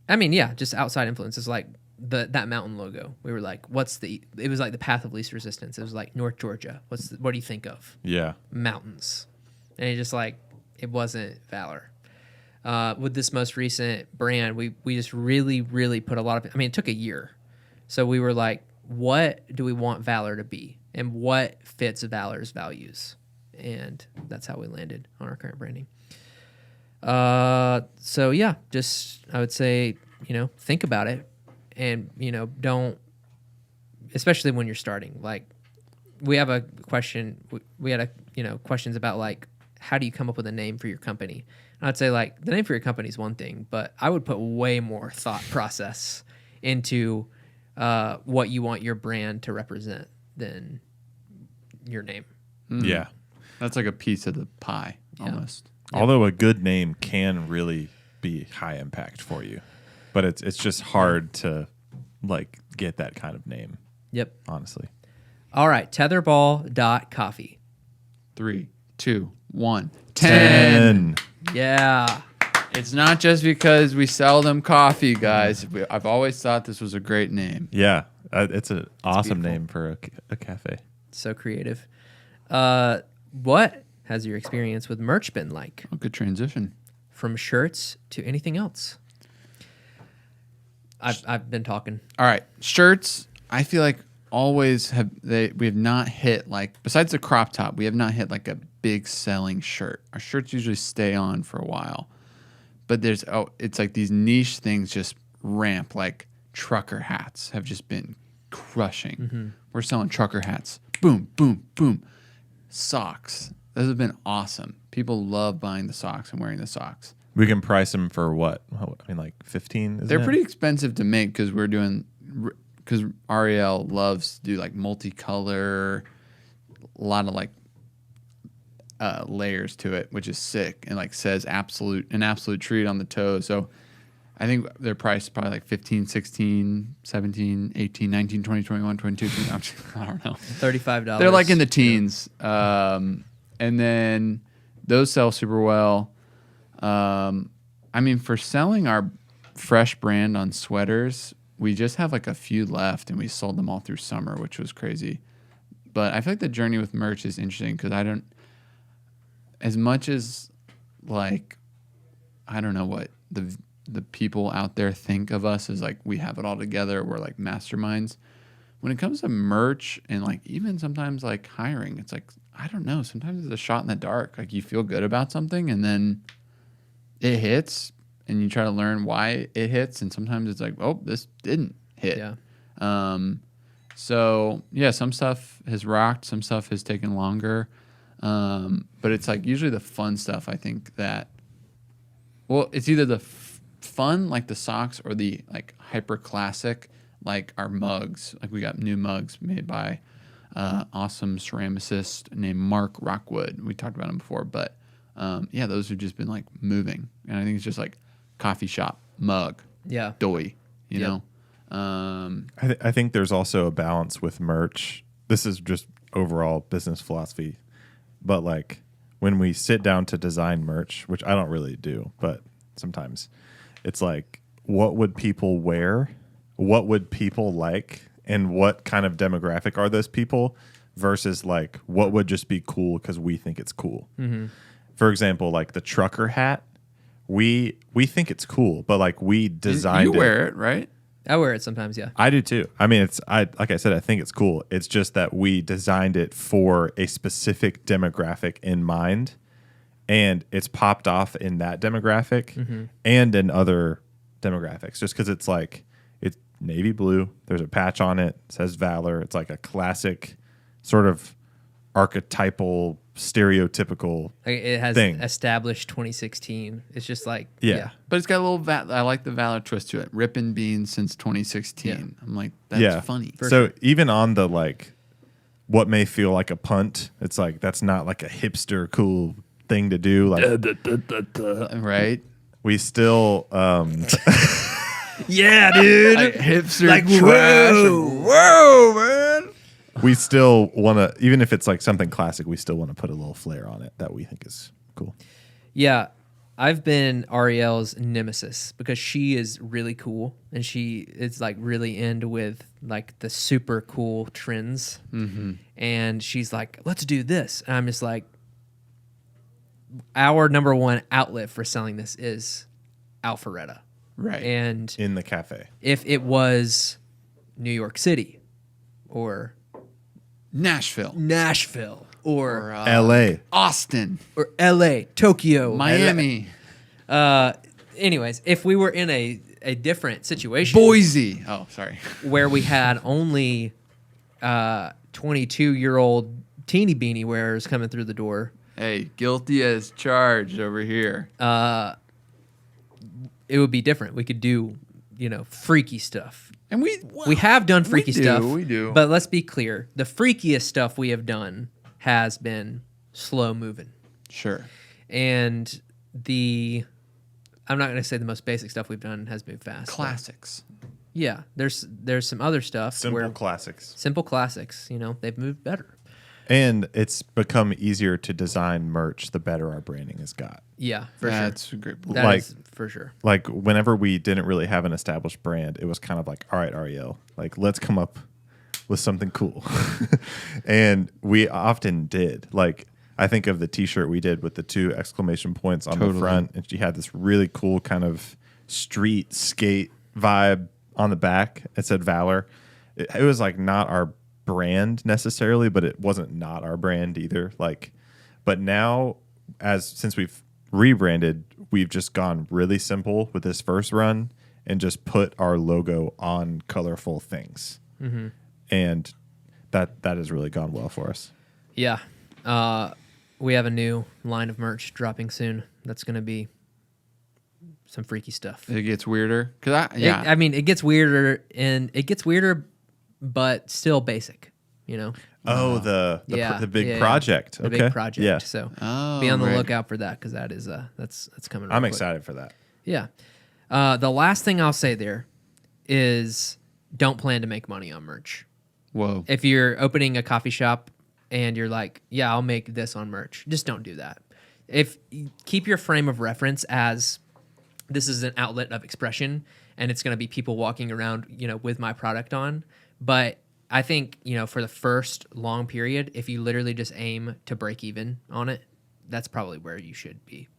Just outside influences, like that mountain logo. We were like, it was like the path of least resistance. It was like North Georgia. What do you think of? Yeah. Mountains. And it wasn't Valor. With this most recent brand, we just really, really put a lot of, it took a year. So we were like, what do we want Valor to be and what fits Valor's values? And that's how we landed on our current branding. So yeah, just I would say, think about it and, don't, especially when you're starting. Like, we have a question, we had questions about like, how do you come up with a name for your company? And I'd say like the name for your company is one thing, but I would put way more thought process into what you want your brand to represent than your name. Yeah. That's like a piece of the pie almost. Although a good name can really be high impact for you, but it's just hard to like get that kind of name. Yep. Honestly. All right. Tetherball.coffee. 3, 2, 1. 10. Yeah. It's not just because we sell them coffee, guys. I've always thought this was a great name. Yeah. It's an awesome beautiful. name for a cafe. So creative. What has your experience with merch been like? Oh, good transition. From shirts to anything else? I've been talking. All right, shirts. I feel like always we have not hit, like, besides the crop top, we have not hit like a big selling shirt. Our shirts usually stay on for a while, but it's like these niche things just ramp. Like trucker hats have just been crushing. Mm-hmm. We're selling trucker hats. Boom, boom, boom. Socks. Those have been awesome. People love buying the socks and wearing the socks. We can price them for what? I mean, like 15? They're pretty expensive to make because Ariel loves to do like multicolor, a lot of like layers to it, which is sick, and like says an absolute treat on the toe. So I think their price is probably like 15, 16, 17, 18, 19, 20, 21, 22, 23. I don't know. $35. They're like in the teens. And then those sell super well. I mean, for selling our fresh brand on sweaters, we just have like a few left, and we sold them all through summer, which was crazy. But I feel like the journey with merch is interesting because as much as like, I don't know what the people out there think of us as like we have it all together, we're like masterminds. When it comes to merch and like even sometimes like hiring, it's like, I don't know, sometimes it's a shot in the dark. Like you feel good about something and then it hits and you try to learn why it hits, and sometimes it's like, oh, this didn't hit. Yeah. So yeah, some stuff has rocked, some stuff has taken longer. But it's like usually the fun stuff, I think that, well, it's either the fun, like the socks, or the like hyper classic, like our mugs. Like we got new mugs made by awesome ceramicist named Mark Rockwood. We talked about him before, but yeah, those have just been like moving. And I think it's just like coffee shop, mug, Yeah. doy, you Yep. know? I think there's also a balance with merch. This is just overall business philosophy. But like when we sit down to design merch, which I don't really do, but sometimes it's like, what would people wear? What would people like? And what kind of demographic are those people versus like what would just be cool because we think it's cool? Mm-hmm. For example, like the trucker hat, we think it's cool, but like we designed it. You wear it, right? I wear it sometimes, yeah. I do too. I mean, like I said, I think it's cool. It's just that we designed it for a specific demographic in mind, and it's popped off in that demographic and in other demographics. Just because it's like it's navy blue. There's a patch on it. It says Valor. It's like a classic, sort of archetypal, stereotypical Like it has thing. established 2016. It's just like Yeah. But it's got a little I like the Valor twist to it. Ripping beans since 2016. Yeah. I'm like, that's funny. So even on the like what may feel like a punt, it's like that's not like a hipster cool thing to do. Like Right? we still yeah, dude. Like hipster Like, trash. whoa, man. we still want to, even if it's like something classic, we still want to put a little flair on it that we think is cool. Yeah, I've been Ariel's nemesis because she is really cool and she is like really into with like the super cool trends. Mm-hmm. And she's like, let's do this. And I'm just like, our number one outlet for selling this is Alpharetta. Right. And In the cafe. if it was New York City, or Nashville. or L.A. Austin. or L.A., Tokyo, Miami. Anyways, if we were in a different situation, Boise. Oh, sorry. where we had only 22-year-old teeny beanie wearers coming through the door, Hey, guilty as charged over here. it would be different. We could do, freaky stuff. And We have done freaky stuff. We do. But let's be clear. The freakiest stuff we have done has been slow moving. Sure. And I'm not going to say the most basic stuff we've done has moved fast. but Classics. yeah. There's some other stuff. Simple classics. Simple classics. They've moved better. And it's become easier to design merch the better our branding has got. Yeah, for sure. That's a great point. That is for sure. Like whenever we didn't really have an established brand, it was kind of like, all right, Ariel, like let's come up with something cool. And we often did. Like I think of the t-shirt we did with the 2 exclamation points on the front, and she had this really cool kind of street skate vibe on the back. It said Valor. It was like not our brand necessarily, but it wasn't not our brand either. Like, but now since we've rebranded, we've just gone really simple with this first run and just put our logo on colorful things. Mm-hmm. And that has really gone well for us. Yeah. We have a new line of merch dropping soon. That's going to be some freaky stuff. It gets weirder. It gets weirder, but still basic, Oh, the big yeah. project. The big project. Yeah. So be on the lookout for that, because that is that's coming. I'm real quick. excited for that. Yeah. The last thing I'll say there is don't plan to make money on merch. Whoa. If you're opening a coffee shop and you're like, yeah, I'll make this on merch, just don't do that. Keep your frame of reference as this is an outlet of expression, and it's going to be people walking around, with my product on. But I think, for the first long period, if you literally just aim to break even on it, that's probably where you should be.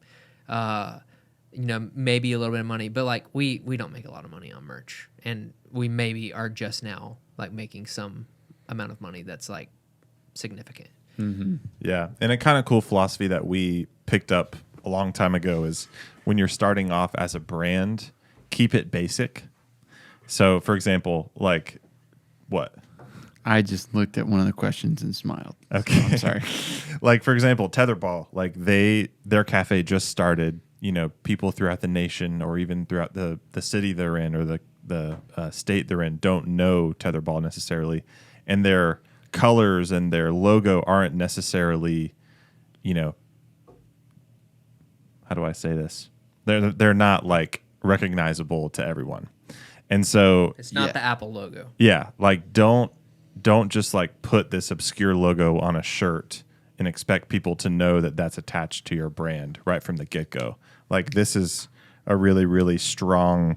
Maybe a little bit of money, but like we don't make a lot of money on merch, and we maybe are just now like making some amount of money that's like significant. Mm-hmm. Yeah. And a kind of cool philosophy that we picked up a long time ago is when you're starting off as a brand, keep it basic. So for example, like what? I just looked at one of the questions and smiled. Okay. So I'm sorry. Like for example, Tetherball, like their cafe just started, people throughout the nation or even throughout the city they're in or the state they're in don't know Tetherball necessarily. And their colors and their logo aren't necessarily, how do I say this? They're not like recognizable to everyone. And so it's not the Apple logo. Yeah, like don't just like put this obscure logo on a shirt and expect people to know that that's attached to your brand right from the get-go. Like this is a really, really strong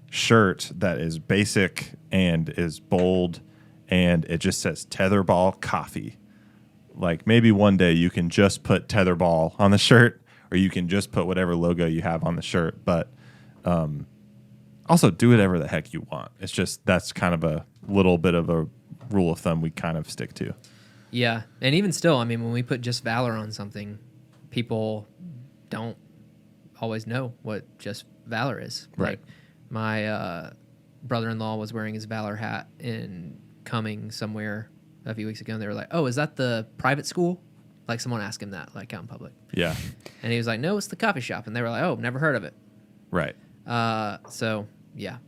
shirt that is basic and is bold, and it just says Tetherball Coffee. Like maybe one day you can just put Tetherball on the shirt, or you can just put whatever logo you have on the shirt. But also do whatever the heck you want. It's just that's kind of a little bit of a rule of thumb we kind of stick to. Yeah. And even still, I mean, when we put just Valor on something, people don't always know what just Valor is. Right. Like my brother-in-law was wearing his Valor hat in Cumming somewhere a few weeks ago, and they were like, oh, is that the private school? Like someone asked him that, like out in public. Yeah. And he was like, no, it's the coffee shop. And they were like, oh, never heard of it. Right. So yeah,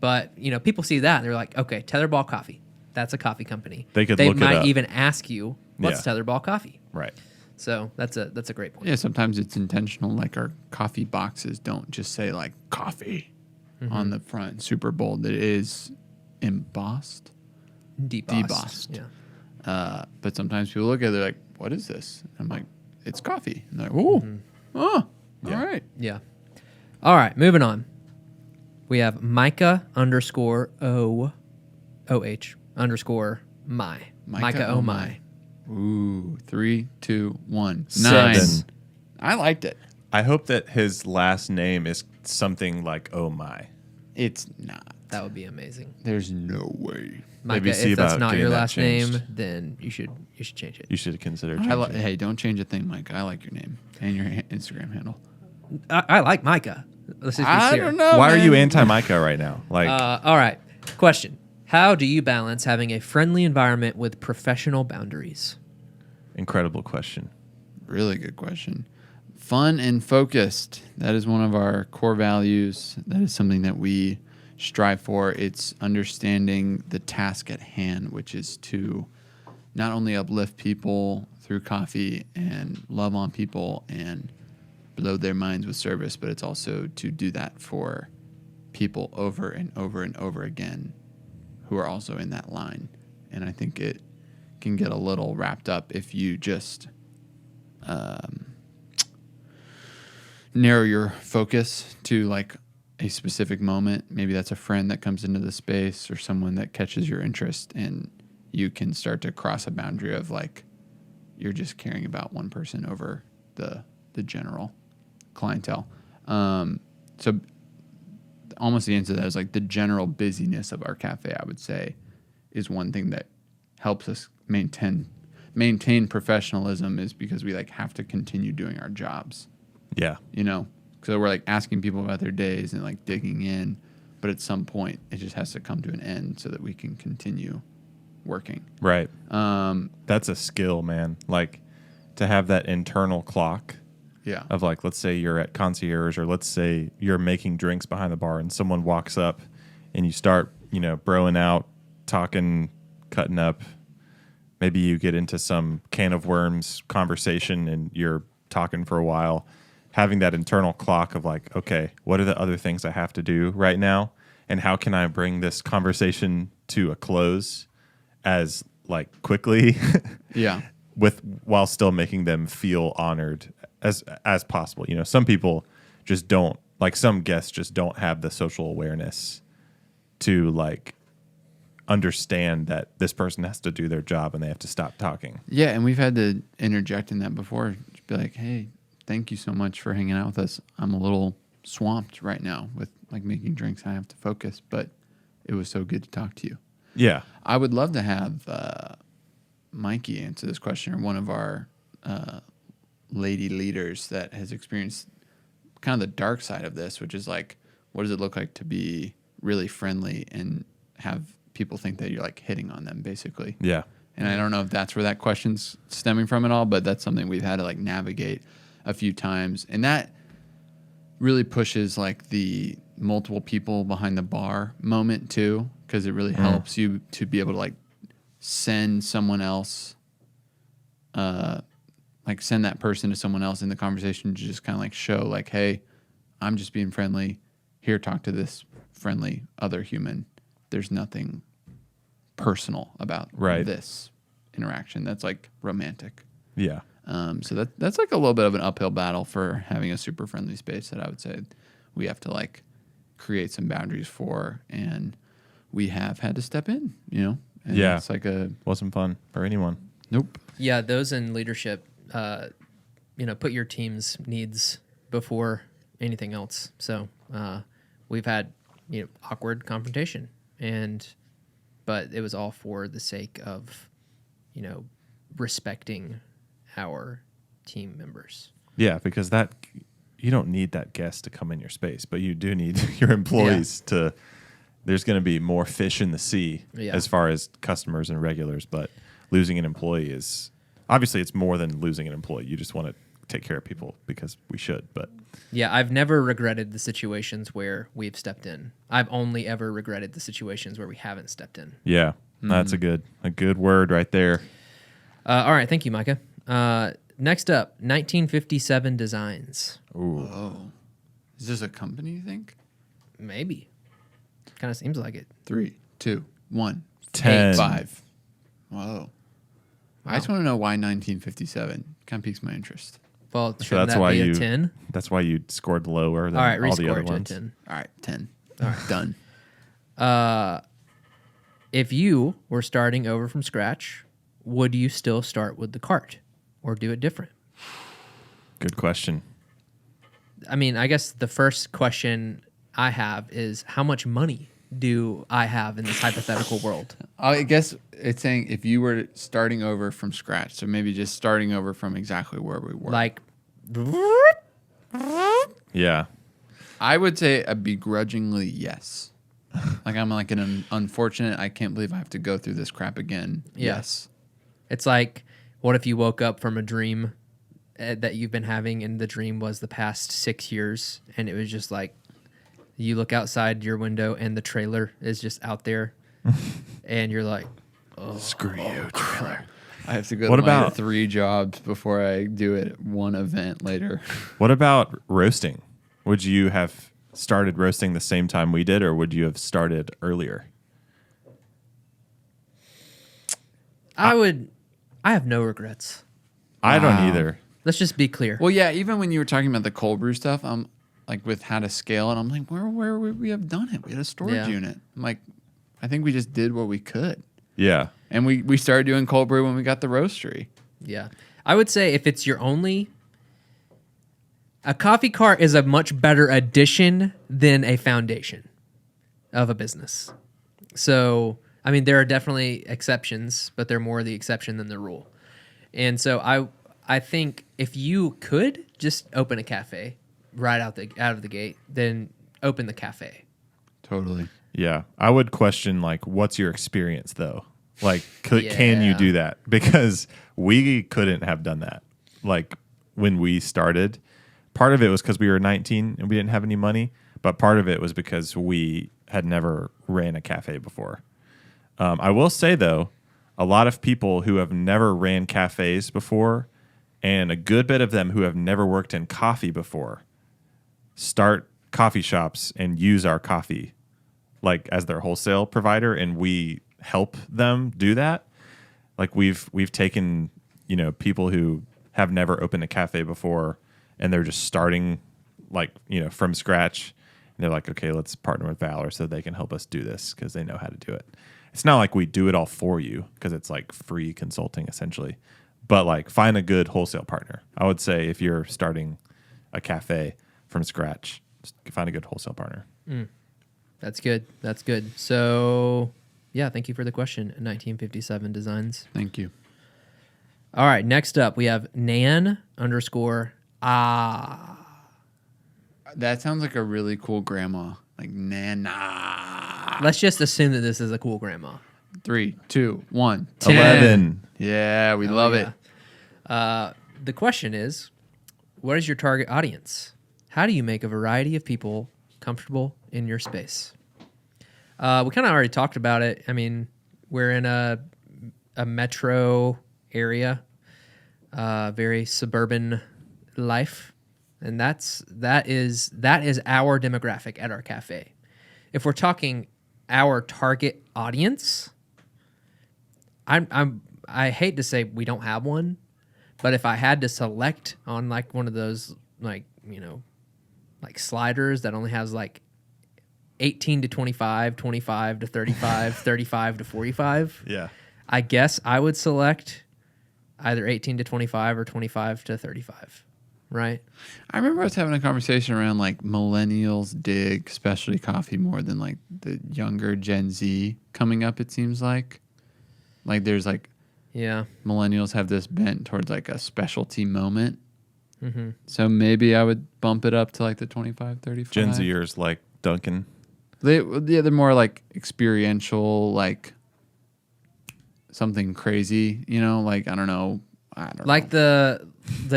but people see that and they're like, okay, Tetherball Coffee. That's a coffee company. They look it up. might even ask you, what's Tetherball Coffee? Right. So that's a great point. Yeah, sometimes it's intentional. Like our coffee boxes don't just say like coffee on the front, super bold. It is embossed, Debossed. Yeah. but sometimes people look at it, they're like, what is this? I'm like, it's coffee. And they're like, oh, all right. Yeah. All right, moving on. We have Micah _OH _my. Micah oh my. Ooh, 3, 2, 1. 7. 9. I liked it. I hope that his last name is something like Oh My. It's not. That would be amazing. There's no way. Micah, Maybe see if that's about not getting your that last changed. name, then you should change it. You should consider changing. Hey, don't change a thing, Mike. I like your name and your Instagram handle. I like Micah. Let's just be I clear. don't know. Why are you man. anti-Micah right now? Like, All right. Question. How do you balance having a friendly environment with professional boundaries? incredible question. Really good question. Fun and focused. That is one of our core values. That is something that we strive for. It's understanding the task at hand, which is to not only uplift people through coffee and love on people and blow their minds with service, but it's also to do that for people over and over and over again who are also in that line. And I think it can get a little wrapped up if you just narrow your focus to like a specific moment. Maybe that's a friend that comes into the space or someone that catches your interest, and you can start to cross a boundary of like you're just caring about one person over the general clientele. So almost the answer to that is like the general busyness of our cafe, I would say, is one thing that helps us maintain professionalism, is because we like have to continue doing our jobs. Yeah. You know, so we're like asking people about their days and like digging in, but at some point it just has to come to an end so that we can continue working. Right. That's a skill, man. Like to have that internal clock Yeah. of like, let's say you're at concierge, or let's say you're making drinks behind the bar and someone walks up and you start, broing out, talking, cutting up. Maybe you get into some can of worms conversation and you're talking for a while. Having that internal clock of like, okay, what are the other things I have to do right now? And how can I bring this conversation to a close as like quickly Yeah. while still making them feel honored as possible. Some people just don't, like some guests just don't have the social awareness to like understand that this person has to do their job and they have to stop talking. Yeah. And we've had to interject in that before. Just be like, hey, thank you so much for hanging out with us. I'm a little swamped right now with like making drinks. I have to focus, but it was so good to talk to you. Yeah. I would love to have Mikey answer this question, or one of our lady leaders that has experienced kind of the dark side of this, which is like, what does it look like to be really friendly and have people think that you're like hitting on them, basically? Yeah. And I don't know if that's where that question's stemming from at all, but that's something we've had to like navigate a few times. And that really pushes like the multiple people behind the bar moment too, because it really helps you to be able to like send someone else, like send that person to someone else in the conversation to just kind of like show like, hey, I'm just being friendly. Here, talk to this friendly other human. There's nothing personal about this interaction that's like romantic. Yeah. So that's like a little bit of an uphill battle for having a super friendly space that I would say we have to like create some boundaries for, and we have had to step in, And Yeah. it's like Wasn't fun for anyone. nope. Yeah, those in leadership, put your team's needs before anything else. So we've had awkward confrontation, but it was all for the sake of respecting our team members. Yeah, because you don't need that guest to come in your space, but you do need your employees to. There's going to be more fish in the sea as far as customers and regulars, but losing an employee is obviously it's more than losing an employee. You just want to take care of people because we should, but yeah, I've never regretted the situations where we've stepped in. I've only ever regretted the situations where we haven't stepped in. yeah, that's a good word right there. All right, thank you, Micah. Next up, 1957 designs. Ooh. Oh, is this a company, you think? Maybe. Kind of seems like it. 3, 2, 1, 10. 5. Whoa. I just want to know why 1957. Kind of piques my interest. Well, So shouldn't that's that why be you a 10? That's why you scored lower than All right, all the rescore other it to a ones. 10. All right, 10. All right, done. If you were starting over from scratch, would you still start with the cart or do it different? Good question. I mean, I guess the first question I have is how much money do I have in this hypothetical world? I guess it's saying if you were starting over from scratch, so maybe just starting over from exactly where we were. Like, Yeah. I would say a begrudgingly yes. Like I'm like an unfortunate. I can't believe I have to go through this crap again. Yeah. Yes. it's like, what if you woke up from a dream that you've been having, and the dream was the past 6 years, and it was just like, you look outside your window and the trailer is just out there, and you're like, oh, Screw you, trailer. I have to go What to my about- 3 jobs before I do it one event later. What about roasting? Would you have started roasting the same time we did, or would you have started earlier? I have no regrets. I don't Wow. either. Let's just be clear. Well, yeah, even when you were talking about the cold brew stuff, I'm like with how to scale it, I'm like, where would we have done it? We had a storage Yeah. unit. I'm like, I think we just did what we could. Yeah. And we started doing cold brew when we got the roastery. Yeah. I would say if it's your only, a coffee cart is a much better addition than a foundation of a business. So, I mean, there are definitely exceptions, but they're more the exception than the rule. And so I think if you could just open a cafe right out of the gate, then open the cafe. Totally. Yeah. I would question, like, what's your experience, though? Like, can you Yeah. do that? Because we couldn't have done that. Like, when we started, part of it was because we were 19 and we didn't have any money, but part of it was because we had never ran a cafe before. I will say, though, a lot of people who have never ran cafes before, and a good bit of them who have never worked in coffee before, start coffee shops and use our coffee like as their wholesale provider, and we help them do that. Like we've taken, people who have never opened a cafe before, and they're just starting like, from scratch. And they're like, okay, let's partner with Valor so they can help us do this because they know how to do it. It's not like we do it all for you because it's like free consulting essentially, but like find a good wholesale partner. I would say if you're starting a cafe from scratch, just find a good wholesale partner. That's good. That's good. So, yeah, thank you for the question. 1957 Designs. Thank you. All right, next up we have Nan _ That sounds like a really cool grandma. Like Nana. Let's just assume that this is a cool grandma. 3, 2, 1. 10. 11. Yeah, we love it. The question is, what is your target audience? How do you make a variety of people comfortable in your space? We kind of already talked about it. I mean, we're in a metro area, very suburban life, and that is our demographic at our cafe. If we're talking our target audience, I hate to say we don't have one, but if I had to select on like one of those like sliders that only has like 18 to 25, 25 to 35, 35 to 45, Yeah. I guess I would select either 18 to 25 or 25 to 35, right? I remember us having a conversation around like millennials dig specialty coffee more than like the younger Gen Z coming up, it seems like. Like there's like Yeah. millennials have this bent towards like a specialty moment. Mm-hmm. So maybe I would bump it up to like the 25, 35. Gen Zers like Duncan. They're more like experiential, like something crazy, like I don't know. Like the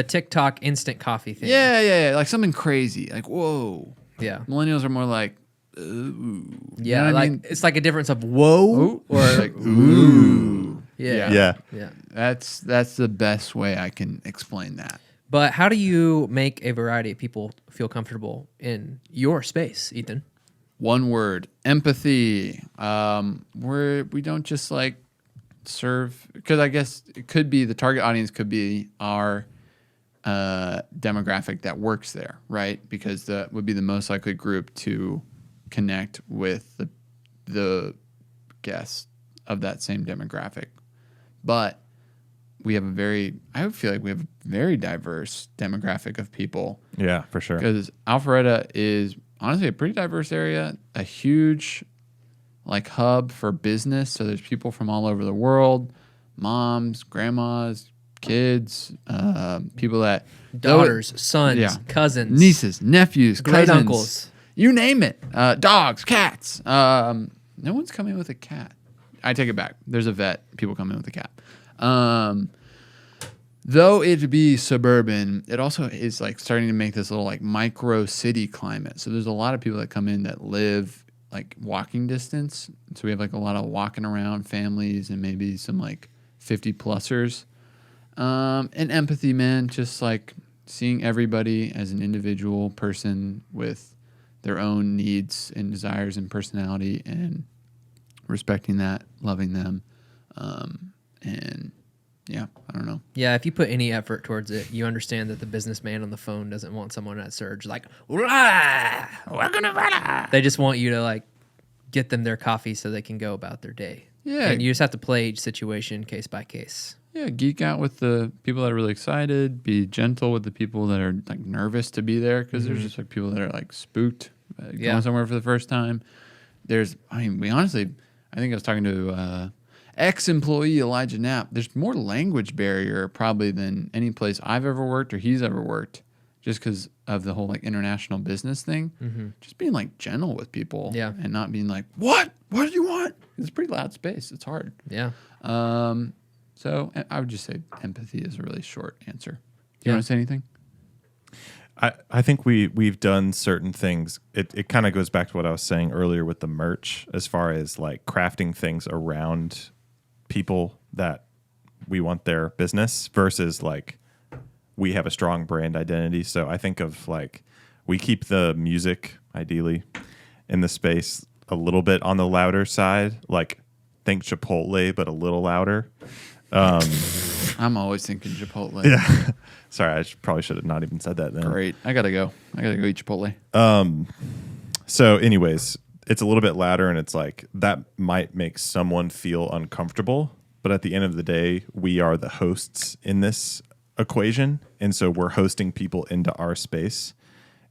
TikTok instant coffee thing. Yeah, like something crazy, like whoa. Yeah. Millennials are more like, ooh. Yeah, You know what I like mean? it's like a difference of whoa Ooh. or like ooh. yeah. Yeah. Yeah. That's the best way I can explain that. But how do you make a variety of people feel comfortable in your space, Ethan? One word: empathy. We don't just like serve, because I guess it could be the target audience could be our demographic that works there, right? Because that would be the most likely group to connect with the guests of that same demographic. But we have I would feel like we have a very diverse demographic of people, Yeah, for sure. because Alpharetta is honestly a pretty diverse area, a huge like hub for business. So there's people from all over the world, moms, grandmas, kids, people that Daughters, sons, yeah. cousins, nieces, nephews, great cousins, uncles. you name it. Dogs, cats. No one's coming with a cat. I take it back. There's a vet. People come in with a cat. Though it be suburban, it also is like starting to make this little like micro city climate. So there's a lot of people that come in that live like walking distance. So we have like a lot of walking around families and maybe some like 50 plusers. And empathy, man, just like seeing everybody as an individual person with their own needs and desires and personality and respecting that, loving them. And yeah, I don't know. Yeah, if you put any effort towards it, you understand that the businessman on the phone doesn't want someone at Surge like, "Rah! Welcome to Valor." They just want you to like get them their coffee so they can go about their day. Yeah. And you just have to play each situation case by case. Yeah, geek out with the people that are really excited. Be gentle with the people that are like nervous to be there because there's just like people that are like spooked going somewhere for the first time. I think I was talking to ex-employee Elijah Knapp. There's more language barrier probably than any place I've ever worked or he's ever worked, just because of the whole like international business thing. Just being like gentle with people, and not being like, what do you want? It's a pretty loud space. It's hard. Yeah. So I would just say empathy is a really short answer. Do you want to say anything? I think we've done certain things. It kind of goes back to what I was saying earlier with the merch, as far as like crafting things around people that we want their business versus like we have a strong brand identity. So I think of like we keep the music ideally in the space a little bit on the louder side, like think Chipotle, but a little louder. I'm always thinking Chipotle. Yeah. Sorry, I probably should have not even said that then. Great. I gotta go eat Chipotle. So anyways, it's a little bit louder and it's like that might make someone feel uncomfortable. But at the end of the day, we are the hosts in this equation. And so we're hosting people into our space.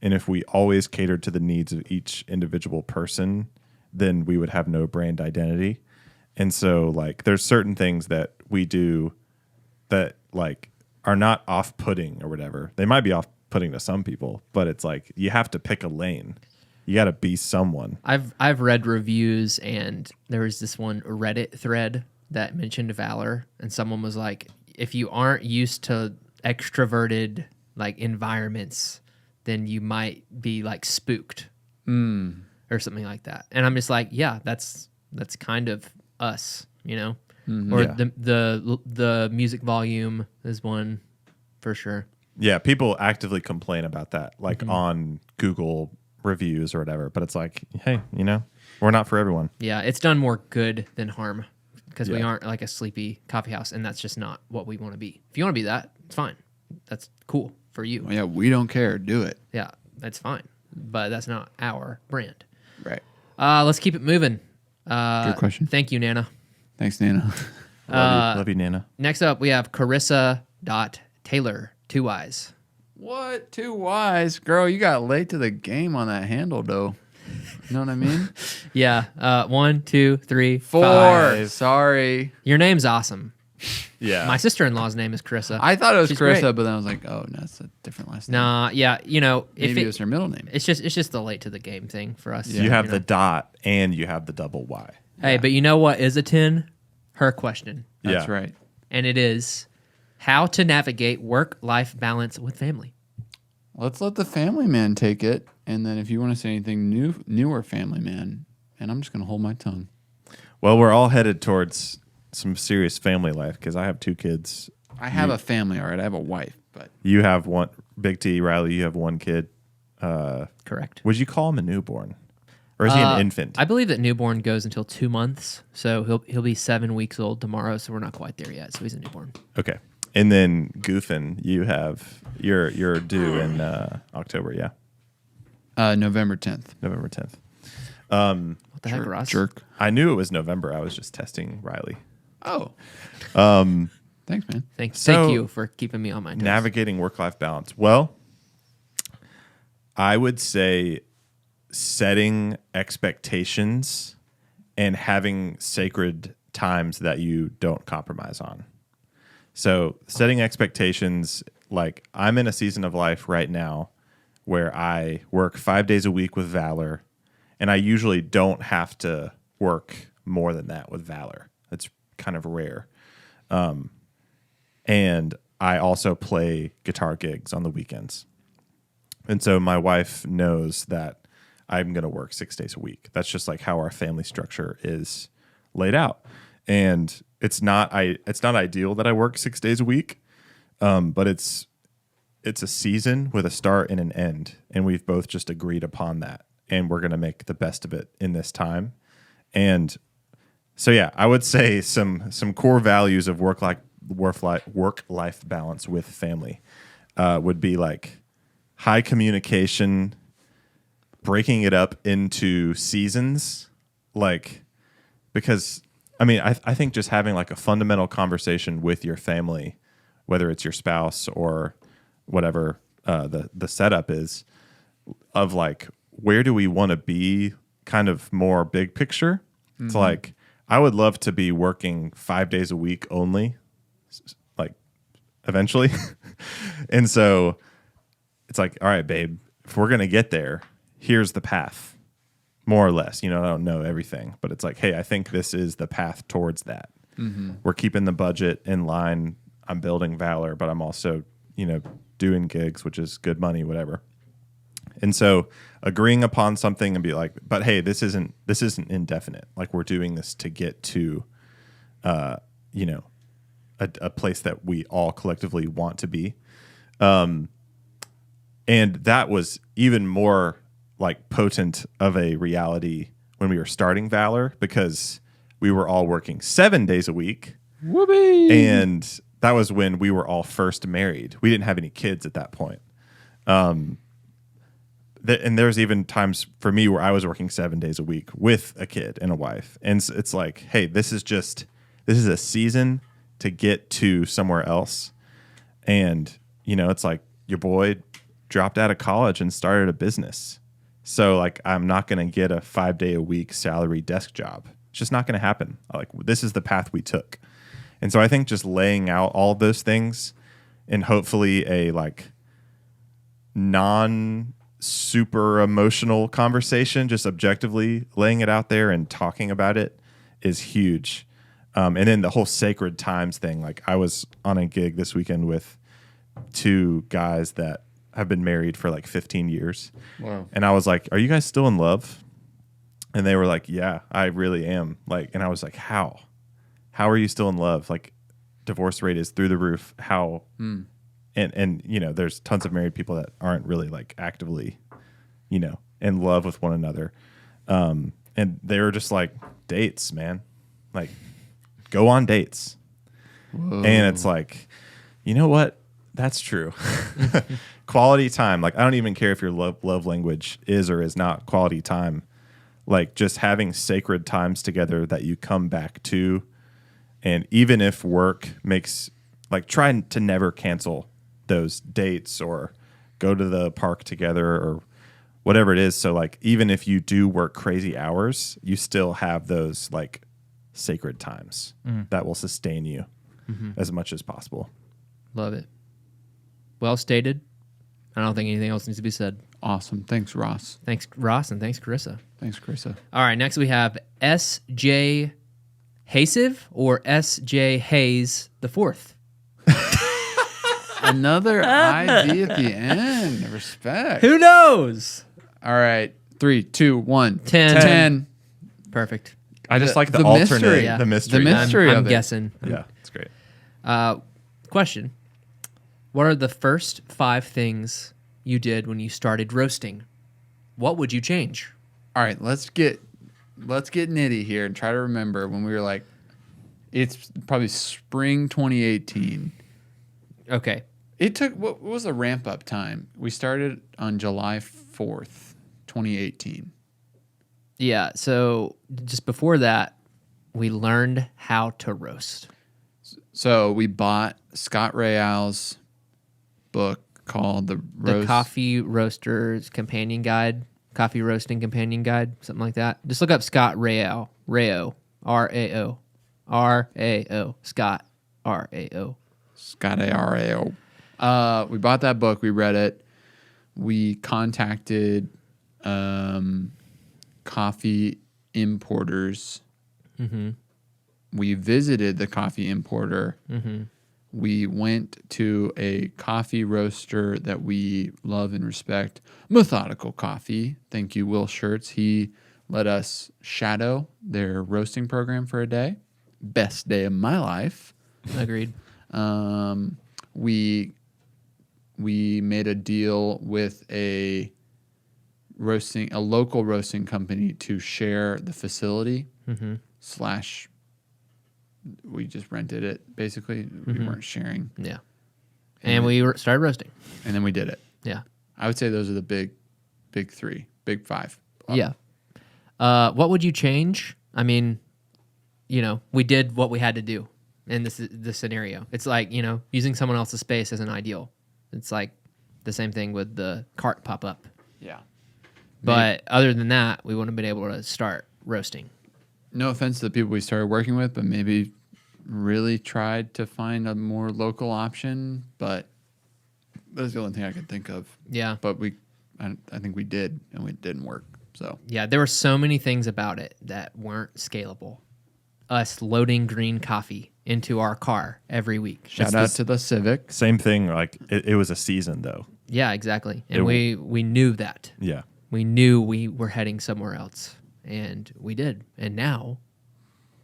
And if we always catered to the needs of each individual person, then we would have no brand identity. And so like there's certain things that we do that like are not off-putting or whatever. They might be off-putting to some people, but it's like you have to pick a lane. You got to be someone. I've read reviews, and there was this one Reddit thread that mentioned Valor, and someone was like, if you aren't used to extroverted like environments, then you might be like spooked or something like that. And I'm just like, yeah, that's kind of us, you know? Or the music volume is one for sure. Yeah, people actively complain about that, like on Google reviews or whatever. But it's like, hey, you know, we're not for everyone. Yeah, it's done more good than harm because we aren't like a sleepy coffee house, and that's just not what we want to be. If you want to be that, it's fine. That's cool for you. Well, yeah, we don't care. Do it. Yeah, that's fine. But that's not our brand. Right. Let's keep it moving. Good question. Thank you, Nana. Thanks, Nana. Love you, Nana. Next up, we have Carissa.Taylor, 2 Y's. What? 2 Y's? Girl, you got late to the game on that handle, though. You know what I mean? Yeah. 1, 2, 3, 4. 5. Sorry. Your name's awesome. Yeah. My sister-in-law's name is Carissa. I thought it was She's Carissa, great. but then I was like, oh, no, that's a different last name. Nah, yeah, you know, Maybe it was her middle name. it's just the late to the game thing for us. You have know. the dot and you have the double Y. Hey, but you know what is a 10? Her question. That's Yeah. right. And it is how to navigate work-life balance with family. Let's let the family man take it. And then if you want to say anything newer family man, and I'm just going to hold my tongue. Well, we're all headed towards some serious family life because I have 2 kids. I have a family, all right. I have a wife, but You have one, Big T, Riley, you have 1 kid. Correct. Would you call him a newborn? Or is he an infant? I believe that newborn goes until 2 months, so he'll be 7 weeks old tomorrow. So we're not quite there yet. So he's a newborn. Okay. And then Goofin, you're due in October, yeah. November 10th. November 10th. What the heck, Ross? Jerk. I knew it was November. I was just testing Riley. Oh. Thanks, man. Thank So, you for keeping me on my toes. Navigating work-life balance. Well, I would say setting expectations and having sacred times that you don't compromise on. So setting expectations, like I'm in a season of life right now where I work 5 days a week with Valor, and I usually don't have to work more than that with Valor. It's kind of rare. And I also play guitar gigs on the weekends. And so my wife knows that I'm going to work 6 days a week. That's just like how our family structure is laid out. And it's not ideal that I work 6 days a week, but it's a season with a start and an end, and we've both just agreed upon that, and we're going to make the best of it in this time. And so, yeah, I would say some core values of work-life balance with family would be like high communication, breaking it up into seasons, like because I mean I think just having like a fundamental conversation with your family, whether it's your spouse or whatever the setup is, of like where do we want to be, kind of more big picture. Mm-hmm. It's like I would love to be working 5 days a week only, like eventually. And so it's like, all right, babe, if we're gonna get there, here's the path, more or less. I don't know everything, but it's like, hey, I think this is the path towards that. Mm-hmm. We're keeping the budget in line. I'm building Valor, but I'm also doing gigs, which is good money, whatever. And so agreeing upon something and be like, but hey, this isn't indefinite. Like we're doing this to get to, a place that we all collectively want to be. And that was even more like potent of a reality when we were starting Valor, because we were all working 7 days a week. Whoopee! And that was when we were all first married. We didn't have any kids at that point. And there's even times for me where I was working 7 days a week with a kid and a wife. And it's like, hey, this is a season to get to somewhere else. And, it's like your boy dropped out of college and started a business. So like, I'm not going to get a 5 day a week salary desk job. It's just not going to happen. Like, this is the path we took. And so I think just laying out all of those things and hopefully a like non super emotional conversation, just objectively laying it out there and talking about it is huge. And then the whole sacred times thing, like I was on a gig this weekend with 2 guys that have been married for like 15 years. Wow. And I was like, are you guys still in love? And they were like, yeah, I really am. Like, and I was like, how are you still in love? Like, divorce rate is through the roof. How? And there's tons of married people that aren't really like actively, in love with one another. And they were just like, dates, man. Like, go on dates. Whoa. And it's like, you know what? That's true. Quality time. Like, I don't even care if your love language is or is not quality time. Like, just having sacred times together that you come back to. And even if work makes, like, try to never cancel those dates or go to the park together or whatever it is. So, like, even if you do work crazy hours, you still have those, like, sacred times that will sustain you as much as possible. Love it. Well stated. I don't think anything else needs to be said. Awesome. Thanks, Ross. Thanks, Ross, and thanks, Carissa. Thanks, Carissa. All right, next we have S.J. Haysiv or S.J. Hayes the Fourth. Another IV at the end. Respect. Who knows? All right. 3, 2, 1. 10. Perfect. I just like the mystery. alternate, Yeah. the mystery. The mystery I'm of it. guessing. Yeah, it's great. Question. What are the first 5 things you did when you started roasting? What would you change? All right, let's get nitty here and try to remember when we were like, it's probably spring 2018. Okay. It took, what was the ramp up time? We started on July 4th, 2018. Yeah, so just before that, we learned how to roast. So we bought Scott Real's book called The Coffee Roaster's Companion Guide, Coffee Roasting Companion Guide, something like that. Just look up Scott Real Rao. R-A-O. R-A-O. Scott. R-A-O. Scott A-R-A-O. We bought that book. We read it. We contacted coffee importers. Mm-hmm. We visited the coffee importer. Mm-hmm. We went to a coffee roaster that we love and respect, Methodical Coffee. Thank you, Will Schertz. He let us shadow their roasting program for a day. Best day of my life. Agreed. We made a deal with a local roasting company to share the facility. Mm-hmm. / we just rented it, basically. We weren't sharing. Yeah. And we started roasting. And then we did it. Yeah. I would say those are the big three, big five. Yeah. What would you change? I mean, we did what we had to do in this scenario. It's like, using someone else's space isn't ideal. It's like the same thing with the cart pop-up. Yeah. But other than that, we wouldn't have been able to start roasting. No offense to the people we started working with, but maybe really tried to find a more local option. But that's the only thing I could think of. Yeah. But I think we did, and it didn't work. So yeah, there were so many things about it that weren't scalable. Us loading green coffee into our car every week. Shout out to the Civic. Same thing. Like it was a season though. Yeah, exactly. And we knew that. Yeah. We knew we were heading somewhere else, and we did. And now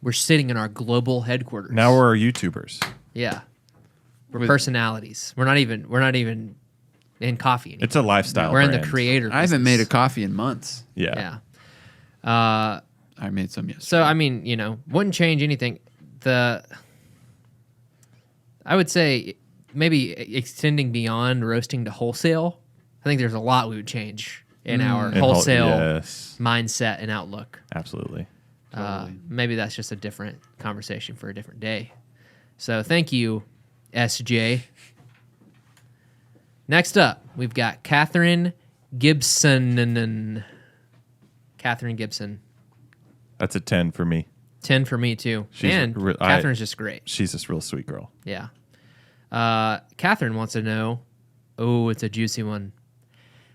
we're sitting in our global headquarters. Now we're YouTubers. Yeah, we're personalities. We're not even in coffee anymore. It's a lifestyle. We're in brand. the creator. I haven't made a business. coffee in months. Yeah. Yeah. I made some yesterday. So I mean, wouldn't change anything. I would say maybe extending beyond roasting to wholesale. I think there's a lot we would change in our And wholesale yes. mindset and outlook. Absolutely. Maybe that's just a different conversation for a different day. So thank you, SJ. Next up, we've got Catherine Gibson. Catherine Gibson. That's a 10 for me. 10 for me, too. Catherine's just great. She's this real sweet girl. Yeah. Catherine wants to know, it's a juicy one.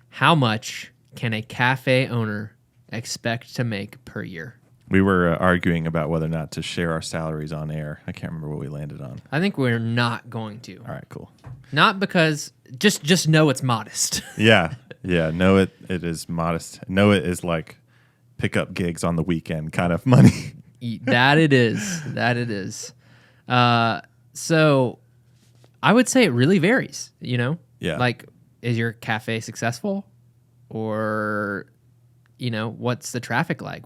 How much can a cafe owner expect to make per year? We were arguing about whether or not to share our salaries on air. I can't remember what we landed on. I think we're not going to. All right, cool. Not because, just know it's modest. Yeah. Know it is modest. Know it is like pick up gigs on the weekend kind of money. That it is. So I would say it really varies, Yeah. Like, is your cafe successful? Or, what's the traffic like?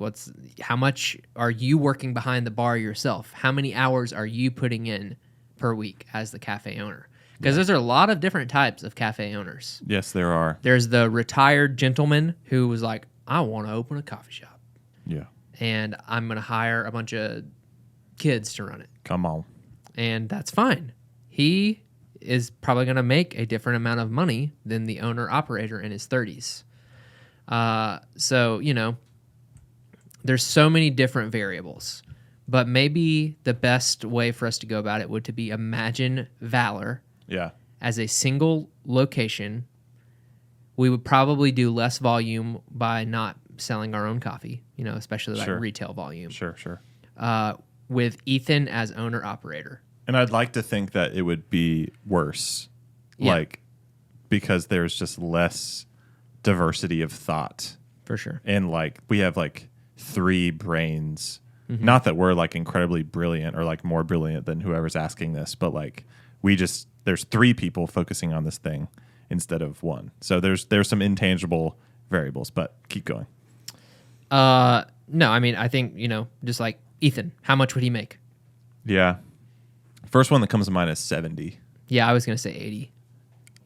How much are you working behind the bar yourself? How many hours are you putting in per week as the cafe owner? Because there's a lot of different types of cafe owners. Yes, there are. There's the retired gentleman who was like, I want to open a coffee shop. Yeah. And I'm going to hire a bunch of kids to run it. Come on. And that's fine. He is probably going to make a different amount of money than the owner-operator in his 30s. So, there's so many different variables. But maybe the best way for us to go about it would to be imagine Valor Yeah. as a single location. We would probably do less volume by not selling our own coffee, especially like Sure. retail volume. Sure. With Ethan as owner-operator. And I'd like to think that it would be worse. Yeah. Because there's just less diversity of thought. For sure. And we have 3 brains. Mm-hmm. Not that we're incredibly brilliant or more brilliant than whoever's asking this, but there's 3 people focusing on this thing instead of 1. So there's some intangible variables, but keep going. No, I mean, I think, just like Ethan, how much would he make? Yeah. First one that comes to mind is 70. Yeah, I was going to say 80.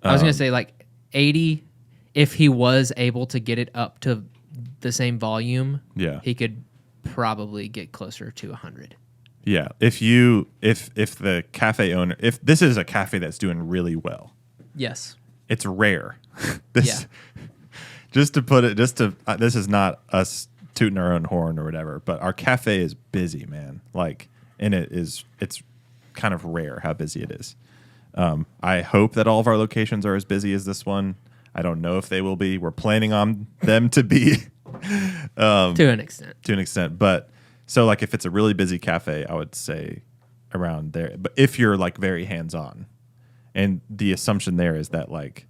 I was going to say 80 if he was able to get it up to the same volume. Yeah. He could probably get closer to 100. Yeah. If the cafe owner, if this is a cafe that's doing really well, Yes. it's rare. This is not us tooting our own horn or whatever, but our cafe is busy, man. Like, and it's kind of rare how busy it is. I hope that all of our locations are as busy as this one. I don't know if they will be. We're planning on them to be to an extent. To an extent, but so like if it's a really busy cafe, I would say around there. But if you're like very hands-on, and the assumption there is that like,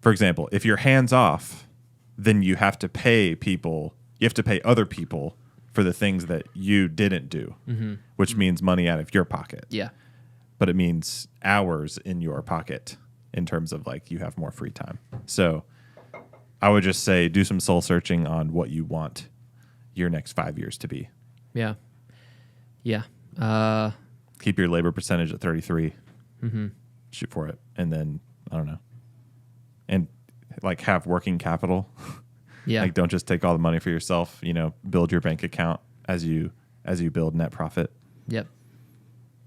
for example, if you're hands-off, then you have to pay people. You have to pay other people for the things that you didn't do, which means money out of your pocket. Yeah. But it means hours in your pocket in terms of like you have more free time. So I would just say do some soul searching on what you want your next 5 years to be. Yeah. Yeah. Keep your labor percentage at 33. Shoot for it. And then, I don't know. And like have working capital. Yeah. Like don't just take all the money for yourself, you know, build your bank account as you build net profit. Yep.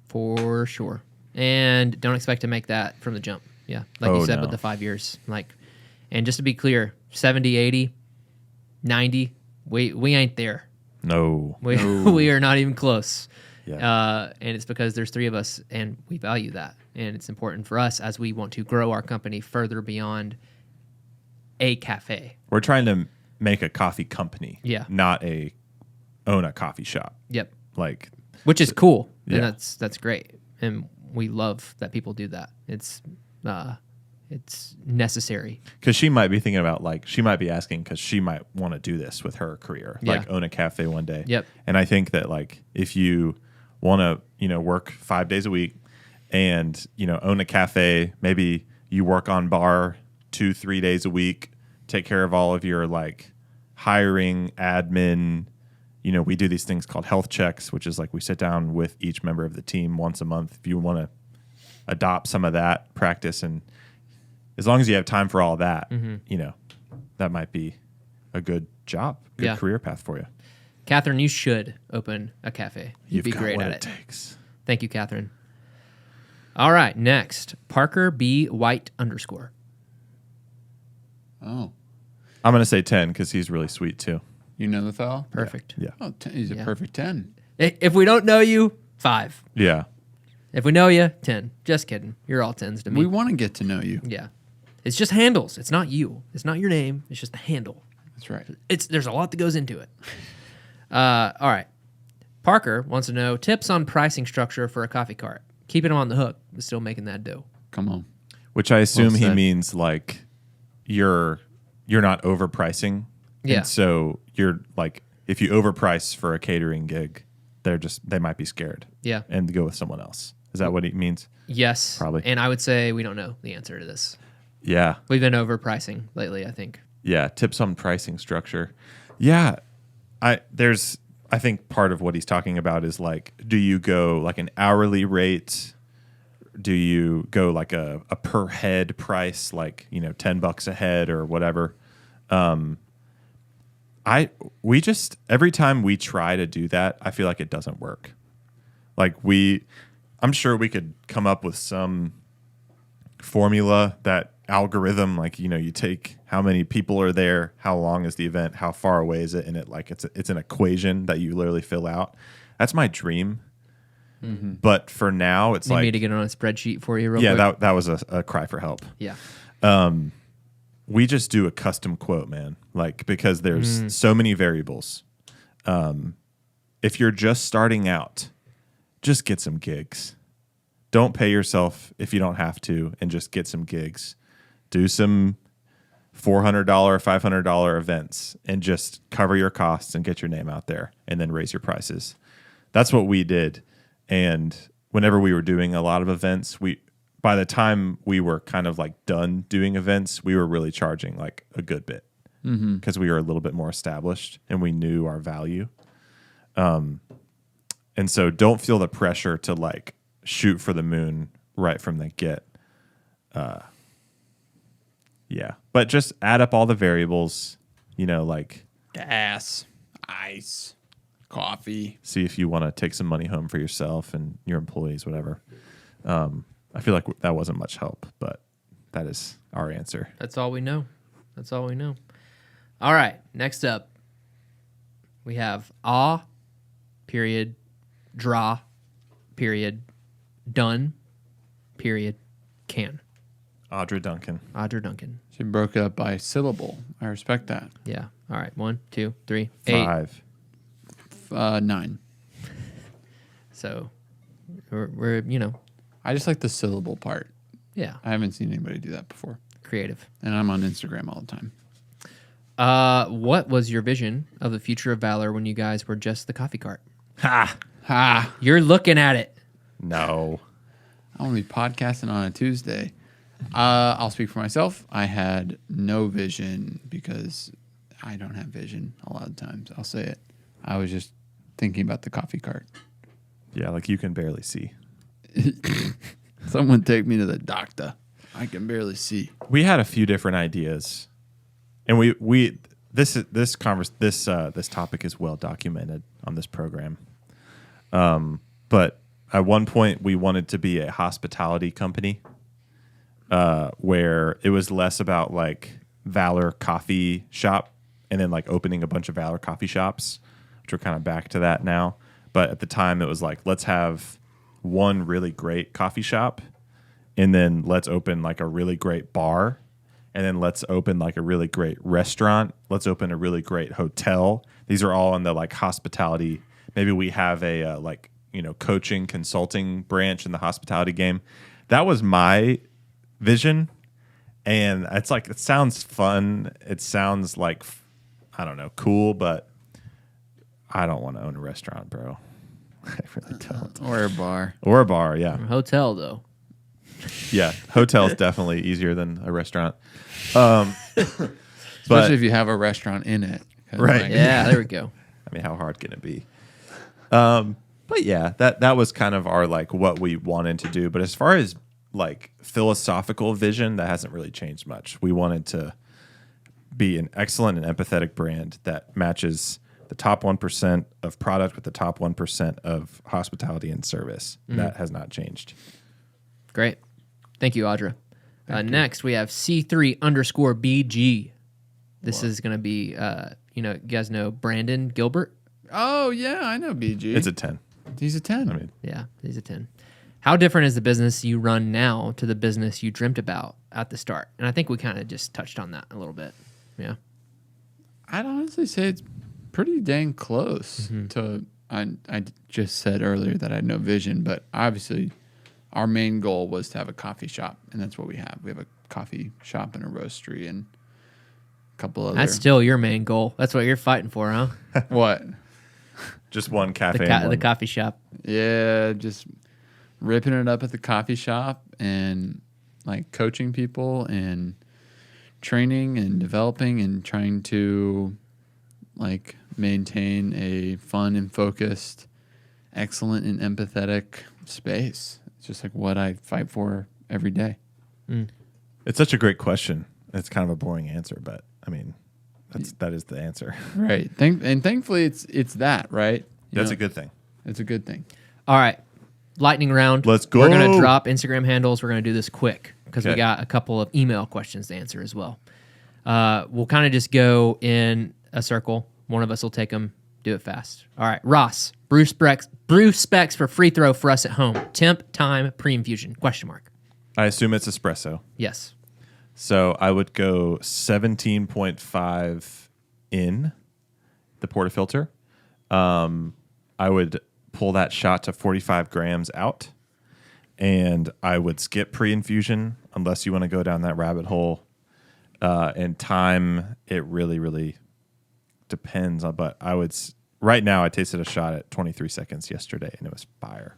For sure. And don't expect to make that from the jump. Yeah. Like you said, with the 5 years. Like, and just to be clear, 70, 80, 90, we ain't there. No. We are not even close. Yeah. And it's because there's three of us and we value that. And it's important for us as we want to grow our company further beyond a cafe. We're trying to make a coffee company. Yeah. Not own a coffee shop. Yep. Like, which is cool. Yeah. And that's great. And we love that people do that. It's necessary. because she might be thinking about like, she might be asking because she might want to do this with her career, Yeah. like own a cafe one day. Yep. And I think that like, if you want to, you know, work 5 days a week and, you know, own a cafe, maybe you work on bar 2-3 days a week, take care of all of your like hiring, admin. You know, we do these things called health checks, which is like we sit down with each member of the team once a month. If you want to adopt some of that practice, and as long as you have time for all that, you know, that might be a good job, good Yeah. career path for you. Catherine, you should open a cafe. You'd be got great what at it it. takes. Thank you, Catherine. All right, next, Parker B. White _. Oh, I'm going to say 10 because he's really sweet too. you know the fellow? Perfect. Yeah. Oh, 10, he's a Yeah. perfect 10. If we don't know you, 5. Yeah. If we know you, 10. Just kidding. You're all 10s to me. We want to get to know you. Yeah. It's just handles. It's not you. It's not your name. It's just the handle. That's right. There's a lot that goes into it. All right. Parker wants to know tips on pricing structure for a coffee cart. Keeping him on the hook, but still making that dough. Come on. Which I assume Well he said. means like you're not overpricing. Yeah. And so you're like, if you overprice for a catering gig, they might be scared. Yeah. And go with someone else. Is that what he means? Yes. Probably. And I would say we don't know the answer to this. Yeah. We've been overpricing lately, I think. Yeah. Tips on pricing structure. Yeah. I think part of what he's talking about is like, do you go like an hourly rate? Do you go like a per head price, like, you know, $10 a head or whatever? We just, every time we try to do that, I feel like it doesn't work. Like I'm sure we could come up with some formula, that algorithm, like, you know, you take how many people are there, how long is the event, how far away is it, and it's an equation that you literally fill out. That's my dream. But for now, it's Need me like, to get on a spreadsheet for you real yeah, quick? that was a cry for help. Yeah. We just do a custom quote, man. Like, because there's so many variables. If you're just starting out, just get some gigs. Don't pay yourself if you don't have to, and just get some gigs. Do some $400, $500 events and just cover your costs and get your name out there, and then raise your prices. That's what we did. And whenever we were doing a lot of events, by the time we were kind of like done doing events, we were really charging like a good bit because we were a little bit more established and we knew our value. And so don't feel the pressure to like shoot for the moon right from the get. Yeah. But just add up all the variables, you know, like Gas, ice, coffee. see if you want to take some money home for yourself and your employees, whatever. I feel like that wasn't much help, but that is our answer. That's all we know. All right. Next up, We have ah, period, draw, period, done, period, can. Audra Duncan. Audra Duncan. She broke it up by syllable. I respect that. Yeah. All right. 1, 2, 3, 8. 5. 9. So we're you know, I just like the syllable part. yeah, I haven't seen anybody do that before. creative. And I'm on Instagram all the time. What was your vision of the future of Valor when you guys were just the coffee cart? Ha! Ha! You're looking at it. No. I'm going to be podcasting on a Tuesday. I'll speak for myself. I had no vision because I don't have vision a lot of times. I'll say it. I was just thinking about the coffee cart. Yeah, like you can barely see. Someone take me to the doctor. I can barely see. We had a few different ideas, and this topic is well documented on this program. But at one point, we wanted to be a hospitality company, where it was less about like Valor coffee shop and then like opening a bunch of Valor coffee shops, which we're kind of back to that now. But at the time, it was like, let's have one really great coffee shop, and then let's open like a really great bar, and then let's open like a really great restaurant. Let's open a really great hotel. These are all in the like hospitality. Maybe we have a coaching consulting branch in the hospitality game. That was my vision, and it's like, it sounds fun. It sounds like, I don't know, cool, but I don't want to own a restaurant, bro. I really don't. Or a bar. Or a bar, yeah. Hotel though. Yeah, hotel is definitely easier than a restaurant. Especially But if you have a restaurant in it. 'Cause, Right. like, Yeah, there we go. I mean, how hard can it be? But yeah, that was kind of our like what we wanted to do. But as far as like philosophical vision, that hasn't really changed much. We wanted to be an excellent and empathetic brand that matches the top 1% of product with the top 1% of hospitality and service. That has not changed. Great. Thank you, Audra. Next, we have C3_BG. This is going to be, you guys know Brandon Gilbert? Oh, yeah, I know BG. It's a 10. He's a 10. I mean, Yeah, he's a 10. How different is the business you run now to the business you dreamt about at the start? And I think we kind of just touched on that a little bit. Yeah. I'd honestly say it's pretty dang close to. I just said earlier that I had no vision, but obviously our main goal was to have a coffee shop, and that's what we have. We have a coffee shop and a roastery and a couple other. That's still your main goal. That's what you're fighting for, huh? What? just one The, cafe. ca- and the one. coffee shop. Yeah, just ripping it up at the coffee shop and like coaching people and training and developing and trying to like maintain a fun and focused, excellent and empathetic space. It's just like what I fight for every day. It's such a great question. It's kind of a boring answer, but I mean, that is the answer. Right. Thankfully it's that, right? That's a good thing. It's a good thing. All right. Lightning round. Let's go. We're going to drop Instagram handles. We're going to do this quick because we Okay. got a couple of email questions to answer as well. We'll kind of just go in a circle. One of us will take them. Do it fast. All right. Ross, brew specs for free throw for us at home. Temp, time, pre-infusion? ? I assume it's espresso. Yes. So I would go 17.5 in the portafilter. I would pull that shot to 45 grams out, and I would skip pre-infusion unless you want to go down that rabbit hole. And time, it really, really depends. But I would right now I tasted a shot at 23 seconds yesterday, and it was fire.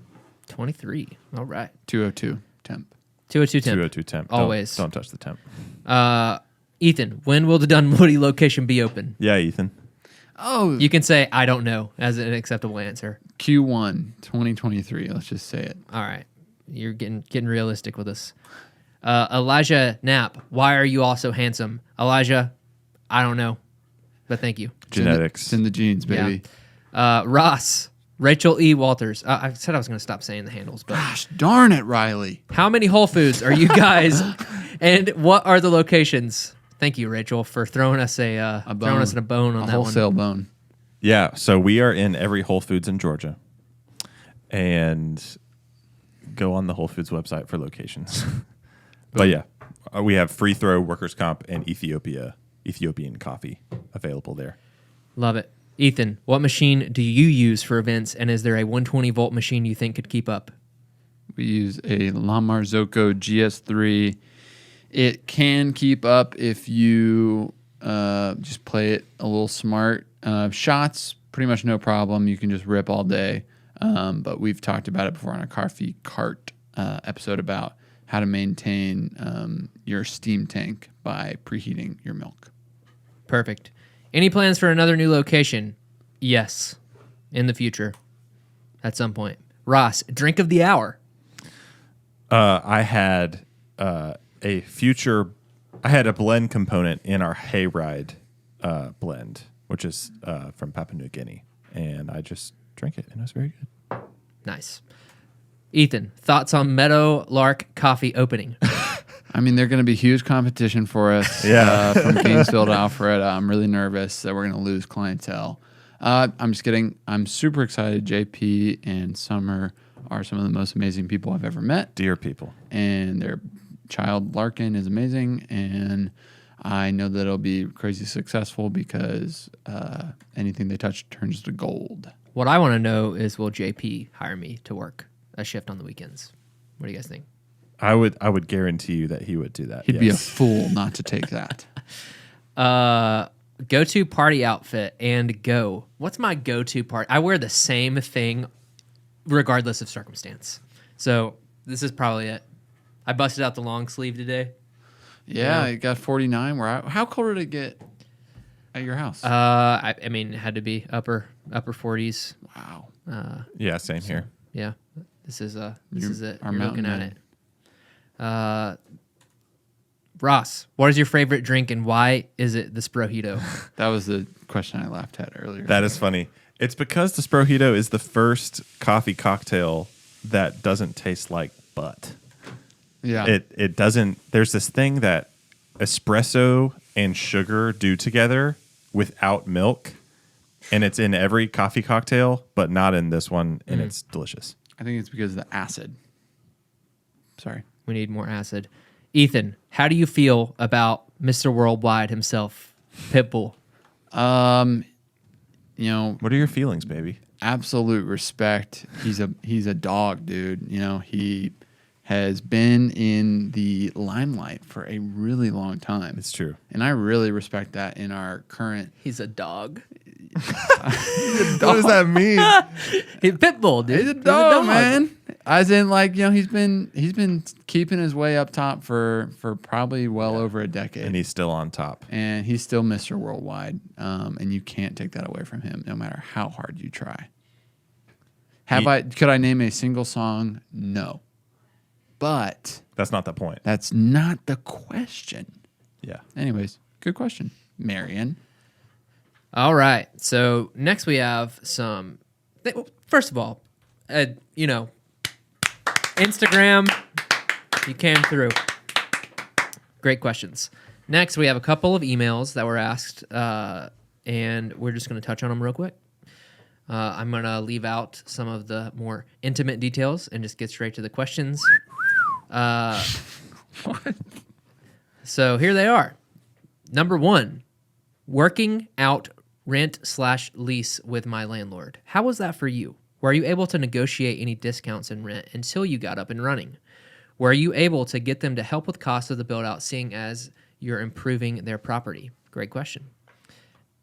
23. All right. 202 temp. 202 temp. 202 temp. Always. Don't touch the temp. Ethan, when will the Dunwoody location be open? Yeah, Ethan. Oh, You can say, I don't know, as an acceptable answer. Q1 2023. Let's just say it. All right. You're getting realistic with us. Elijah Knapp, why are you all so handsome? Elijah, I don't know, but thank you. Genetics. It's in the genes, baby. Ross, Rachel E. Walters. I said I was going to stop saying the handles, but Gosh darn it, Riley. how many Whole Foods are you guys, and what are the locations? Thank you, Rachel, for throwing us a bone. throwing us in a bone on A that wholesale one. bone. Yeah, so we are in every Whole Foods in Georgia, and go on the Whole Foods website for locations. But yeah, we have free throw, workers' comp, and Ethiopian coffee available there. Love it. Ethan, what machine do you use for events, and is there a 120-volt machine you think could keep up? We use a La Marzocco GS3. It can keep up if you just play it a little smart. Shots, pretty much no problem. You can just rip all day. But we've talked about it before on a coffee cart episode about how to maintain your steam tank by preheating your milk. Perfect. Any plans for another new location? Yes, in the future, at some point. Ross, drink of the hour. I had a blend component in our Hayride blend, which is from Papua New Guinea, and I just drank it, and it was very good. Nice. Ethan, thoughts on Meadow Lark Coffee opening? I mean, they're going to be huge competition for us from Gainesville to Alpharetta. I'm really nervous that we're going to lose clientele. I'm just kidding. I'm super excited. JP and Summer are some of the most amazing people I've ever met. Dear people. And their child, Larkin, is amazing. And I know that it'll be crazy successful because anything they touch turns to gold. What I want to know is, will JP hire me to work a shift on the weekends? What do you guys think? I would guarantee you that he would do that. He'd be a fool not to take that. Go-to party outfit and go. What's my go-to party? I wear the same thing regardless of circumstance. So this is probably it. I busted out the long sleeve today. Yeah, it got 49. How cold did it get at your house? I mean, it had to be upper 40s. Wow. Yeah, same here. Yeah, this is it. Our You're looking mountain at man. it. Ross, what is your favorite drink and why is it the Sprojito? That was the question I laughed at earlier. That is funny. It's because the Sprojito is the first coffee cocktail that doesn't taste like butt. Yeah. It doesn't. There's this thing that espresso and sugar do together without milk, and it's in every coffee cocktail, but not in this one, and it's delicious. I think it's because of the acid. Sorry. We need more acid. Ethan, how do you feel about Mr. Worldwide himself, Pitbull? You know, What are your feelings, baby? absolute respect. He's a dog, dude. You know, he has been in the limelight for a really long time. It's true. And I really respect that in our current. He's a dog. What does that mean? He's Pitbull, dude. He's a dog, man. As in, like, you know, he's been keeping his way up top for probably well over a decade, And he's still on top. and he's still Mr. Worldwide. And you can't take that away from him, no matter how hard you try. Could I name a single song? No, but That's not the point. that's not the question. Yeah. Anyways, good question, Marion. All right. So next we have some. First of all, you know, Instagram, you came through. Great questions. Next, we have a couple of emails that were asked, and we're just going to touch on them real quick. I'm going to leave out some of the more intimate details and just get straight to the questions. So here they are. Number 1, working out rent/lease with my landlord. How was that for you? Were you able to negotiate any discounts in rent until you got up and running? Were you able to get them to help with cost of the build out, seeing as you're improving their property? Great question.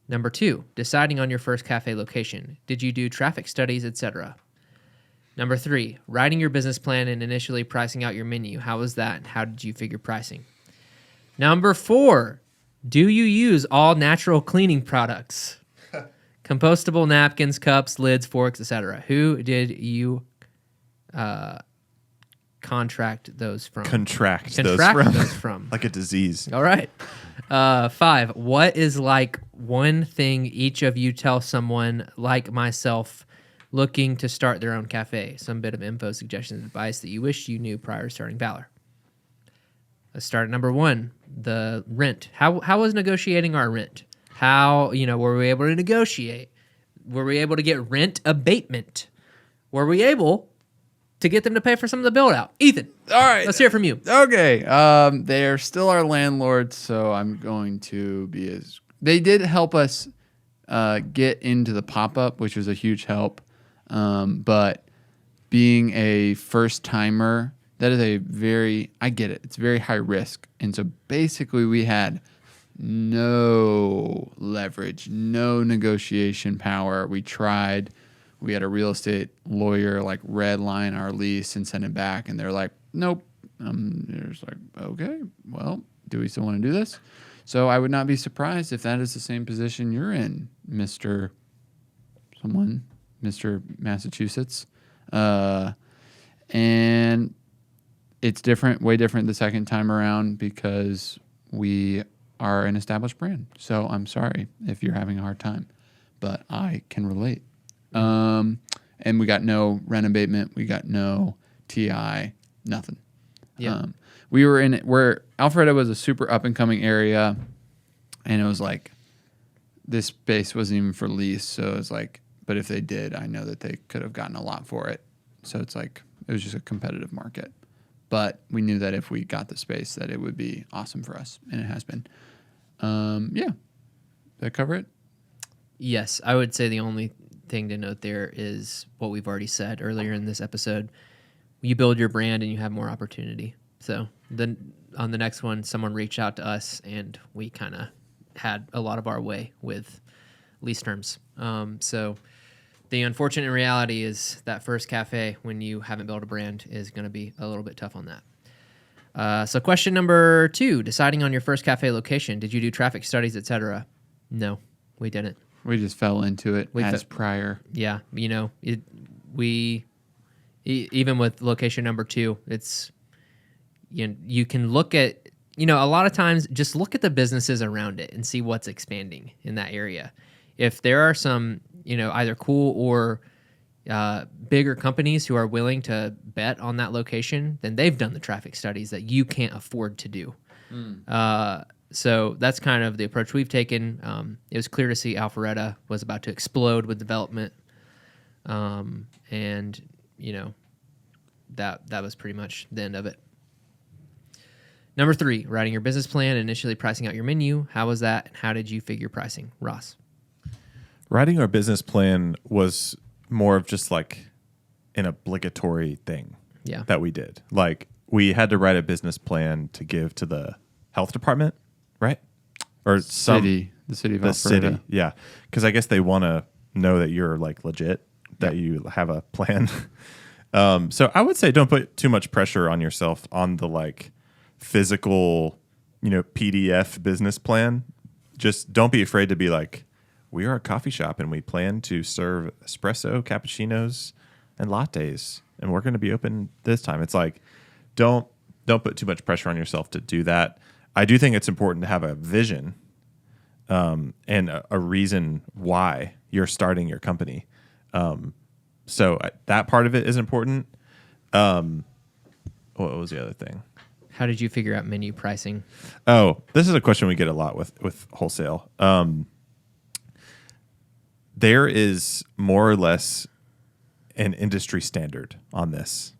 Number 2, deciding on your first cafe location. Did you do traffic studies, etc.? Number 3, writing your business plan and initially pricing out your menu. How was that? And how did you figure pricing? Number 4, do you use all natural cleaning products? Compostable napkins, cups, lids, forks, etc. Who did you contract those from? Contract those from. like a disease. All right. 5, what is like one thing each of you tell someone like myself looking to start their own cafe? Some bit of info, suggestions, advice that you wish you knew prior to starting Valor. Let's start at number 1, the rent. How was negotiating our rent? How, were we able to negotiate? Were we able to get rent abatement? Were we able to get them to pay for some of the build out? Ethan, All right. let's hear from you. Okay. They are still our landlords, so I'm going to be as. They did help us get into the pop up, which was a huge help. But being a first timer, that is I get it. It's very high risk. And so basically we had no leverage, no negotiation power. We tried. We had a real estate lawyer like red line our lease and send it back. And they're like, nope. They're just like, okay, well, do we still want to do this? So I would not be surprised if that is the same position you're in, Mr. Massachusetts. And it's different, way different the second time around because we are an established brand. So I'm sorry if you're having a hard time, but I can relate. And we got no rent abatement. We got no TI, nothing. Yeah. We were in it where Alpharetta was a super up and coming area. And it was like, this space wasn't even for lease. So it was like, but if they did, I know that they could have gotten a lot for it. So it's like, it was just a competitive market. But we knew that if we got the space, that it would be awesome for us. And it has been. Yeah. Did that cover it? Yes, I would say the only thing to note there is what we've already said earlier in this episode. You build your brand and you have more opportunity. So then on the next one, someone reached out to us and we kind of had a lot of our way with lease terms. So the unfortunate reality is that first cafe, when you haven't built a brand, is going to be a little bit tough on that. So question number 2, deciding on your first cafe location. Did you do traffic studies, etc.? No, we didn't. We just fell into it as prior. Yeah, even with location number 2, it's you can look at a lot of times just look at the businesses around it and see what's expanding in that area. If there are some either cool or bigger companies who are willing to bet on that location, then they've done the traffic studies that you can't afford to do. So that's kind of the approach we've taken. It was clear to see Alpharetta was about to explode with development. And that was pretty much the end of it. Number 3, writing your business plan, initially pricing out your menu. How was that? And how did you figure pricing? Ross? Writing our business plan was more of just like an obligatory thing that we did. Like we had to write a business plan to give to the health department, right? Or the city of Alpharetta. City, yeah. Because I guess they want to know that you're like legit, that you have a plan. So I would say don't put too much pressure on yourself on the like physical, PDF business plan. Just don't be afraid to be like, we are a coffee shop and we plan to serve espresso, cappuccinos, and lattes, and we're going to be open this time. It's like, don't put too much pressure on yourself to do that. I do think it's important to have a vision and a reason why you're starting your company. So that part of it is important. What was the other thing? How did you figure out menu pricing? Oh, this is a question we get a lot with wholesale. There is more or less an industry standard on this.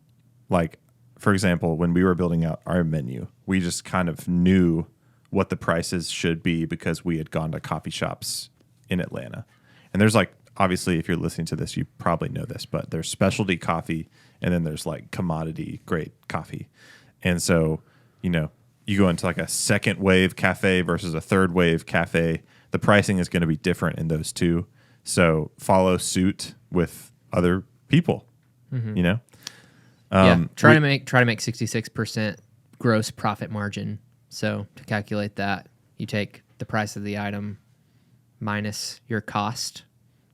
Like, for example, when we were building out our menu, we just kind of knew what the prices should be because we had gone to coffee shops in Atlanta. And there's like, obviously, if you're listening to this, you probably know this, but there's specialty coffee and then there's like commodity grade coffee. And so, you go into like a second wave cafe versus a third wave cafe, the pricing is going to be different in those two. So follow suit with other people, Try to make 66% gross profit margin. So to calculate that, you take the price of the item minus your cost.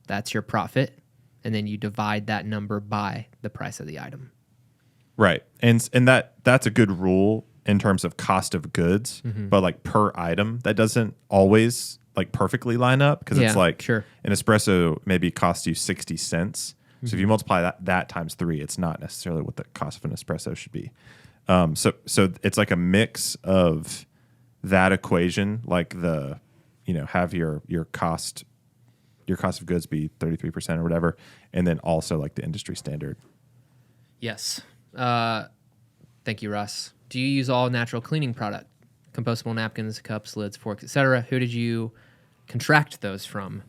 That's your profit. And then you divide that number by the price of the item. Right. And that's a good rule in terms of cost of goods, but like per item, that doesn't always like perfectly line up because it's like an espresso maybe costs you 60 cents. So if you multiply that times 3, it's not necessarily what the cost of an espresso should be. So it's like a mix of that equation, like have your cost your cost of goods be 33% or whatever, and then also like the industry standard. Yes. Thank you, Russ. Do you use all natural cleaning product? Compostable napkins, cups, lids, forks, etc. Who did you contract those from?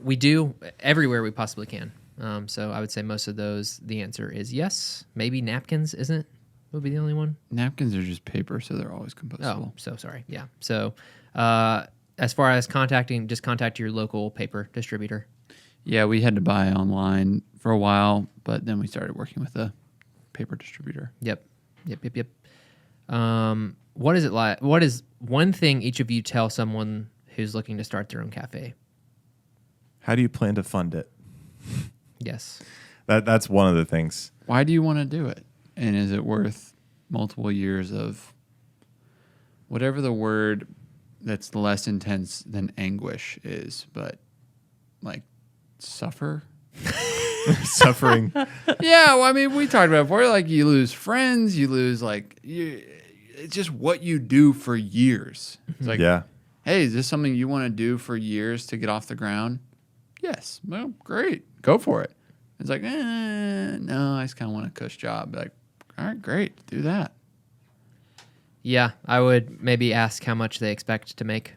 We do everywhere we possibly can. So I would say most of those, the answer is yes. Maybe napkins isn't. Would be the only one. Napkins are just paper, so they're always compostable. Oh, so sorry. Yeah. So as far as contacting, just contact your local paper distributor. Yeah, we had to buy online for a while, but then we started working with a paper distributor. Yep. What is it like? What is one thing each of you tell someone who's looking to start their own cafe? How do you plan to fund it? Yes. That's one of the things. Why do you want to do it? And is it worth multiple years of whatever the word that's less intense than anguish is, but like suffer? Suffering. Yeah, well, I mean, we talked about it before. Like, you lose friends, you lose it's just what you do for years. It's like, Yeah. hey, is this something you want to do for years to get off the ground? Yes. Well, great. Go for it. It's like, no, I just kind of want a cush job. Like, all right, great. Do that. Yeah, I would maybe ask how much they expect to make.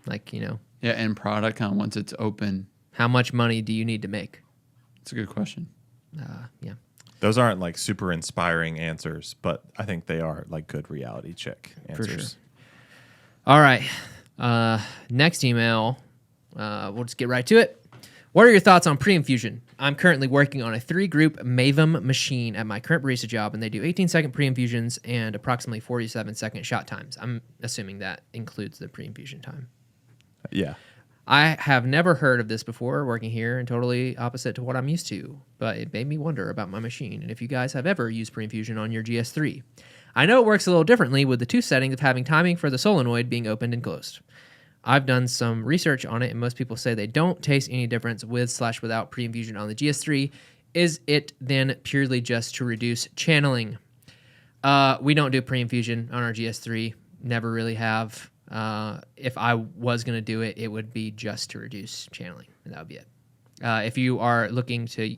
Like, Yeah, end product kind of once it's open. how much money do you need to make? It's a good question. Yeah. Those aren't like super inspiring answers, but I think they are like good reality check answers. For sure. All right. Next email. We'll just get right to it. What are your thoughts on pre-infusion? I'm currently working on a 3-group Mavum machine at my current barista job, and they do 18-second pre-infusions and approximately 47-second shot times. I'm assuming that includes the pre-infusion time. Yeah. I have never heard of this before working here, and totally opposite to what I'm used to, but it made me wonder about my machine and if you guys have ever used pre-infusion on your GS3. I know it works a little differently with the 2 settings of having timing for the solenoid being opened and closed. I've done some research on it, and most people say they don't taste any difference with/without pre-infusion on the GS3. Is it then purely just to reduce channeling? We don't do pre-infusion on our GS3. Never really have. If I was going to do it, it would be just to reduce channeling, and that would be it. If you are looking to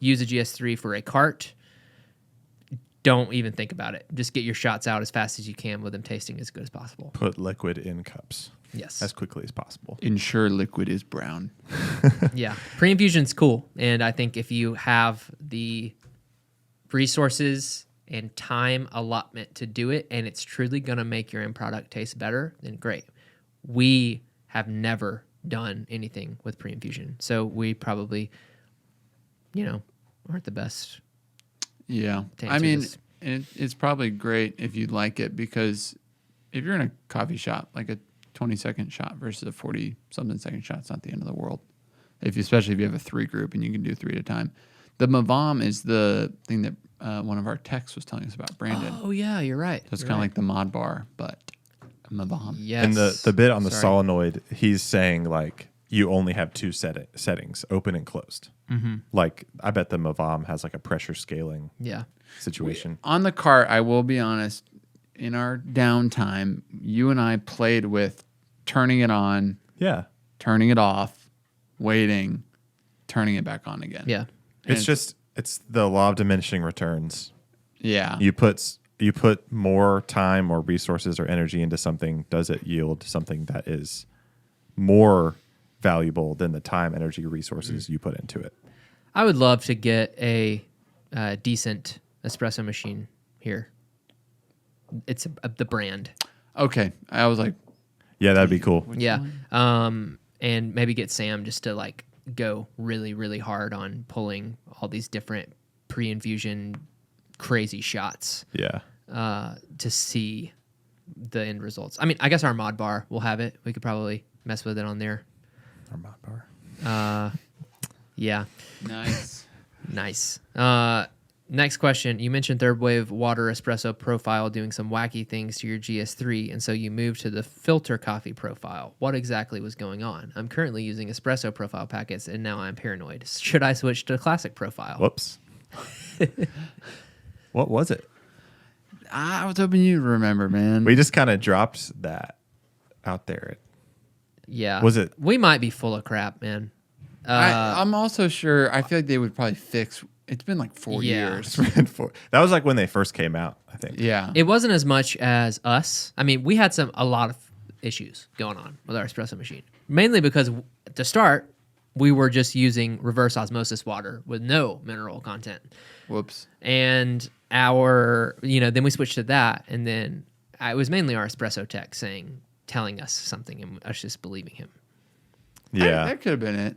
use a GS3 for a cart, don't even think about it. Just get your shots out as fast as you can with them tasting as good as possible. Put liquid in cups. Yes. As quickly as possible. Ensure liquid is brown. Yeah. Pre-infusion's cool. And I think if you have the resources and time allotment to do it, and it's truly going to make your end product taste better, then great. We have never done anything with pre-infusion. So we probably, aren't the best. Yeah. to I answer mean, this. it's probably great if you like it, because if you're in a coffee shop, like a 20-second shot versus a 40-something second shot, it's not the end of the world. Especially if you have a 3-group and you can do 3 at a time. The Mavam is the thing that one of our techs was telling us about, Brandon. Oh, yeah, you're right. So it's kind of like the Mod Bar, but Mavam. Yes. And the bit on the Sorry. solenoid, he's saying like you only have 2 settings, open and closed. Mm-hmm. Like I bet the Mavam has like a pressure scaling Yeah. situation. On the cart, I will be honest, in our downtime, you and I played with turning it on, Yeah. turning it off, waiting, turning it back on again. Yeah. It's the law of diminishing returns. Yeah. You put more time or resources or energy into something, does it yield something that is more valuable than the time, energy, resources you put into it? I would love to get a decent espresso machine here. It's the brand. Okay. I was like, Yeah, that'd be cool. Yeah. And maybe get Sam just to like go really, really hard on pulling all these different pre-infusion crazy shots Yeah. to see the end results. I mean, I guess our mod bar will have it. We could probably mess with it on there. Our mod bar. Yeah. nice. Nice. Next question. You mentioned third wave water espresso profile doing some wacky things to your GS3, and so you moved to the filter coffee profile. What exactly was going on? I'm currently using espresso profile packets, and now I'm paranoid. Should I switch to classic profile? Whoops. What was it? I was hoping you'd remember, man. We just kind of dropped that out there. Yeah. Was it? We might be full of crap, man. I'm also sure. I feel like they would probably fix. It's been like 4 Yeah. years. That was like when they first came out, I think. Yeah. It wasn't as much as us. I mean, we had a lot of issues going on with our espresso machine. Mainly because to start, we were just using reverse osmosis water with no mineral content. Whoops. And then we switched to that, and then it was mainly our espresso tech telling us something, and us just believing him. Yeah. That could have been it.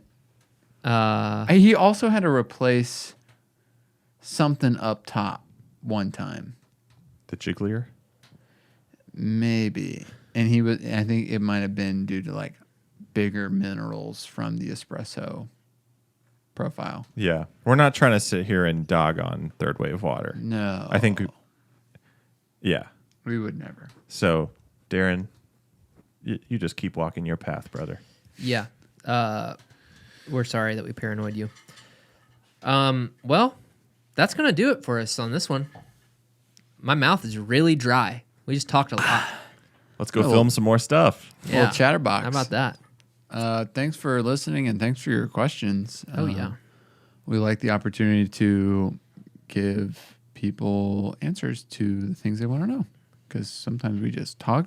He also had to replace something up top one time. The jiggler? Maybe. And I think it might have been due to like bigger minerals from the espresso profile. Yeah. We're not trying to sit here and dog on third wave water. No. I think, yeah. We would never. So, Darren, you just keep walking your path, brother. Yeah. We're sorry that we paranoid you. Well, that's going to do it for us on this one. My mouth is really dry. We just talked a lot. Let's go film some more stuff. Yeah. Little chatterbox. How about that? Thanks for listening and thanks for your questions. Oh, yeah. We like the opportunity to give people answers to the things they want to know because sometimes we just talk.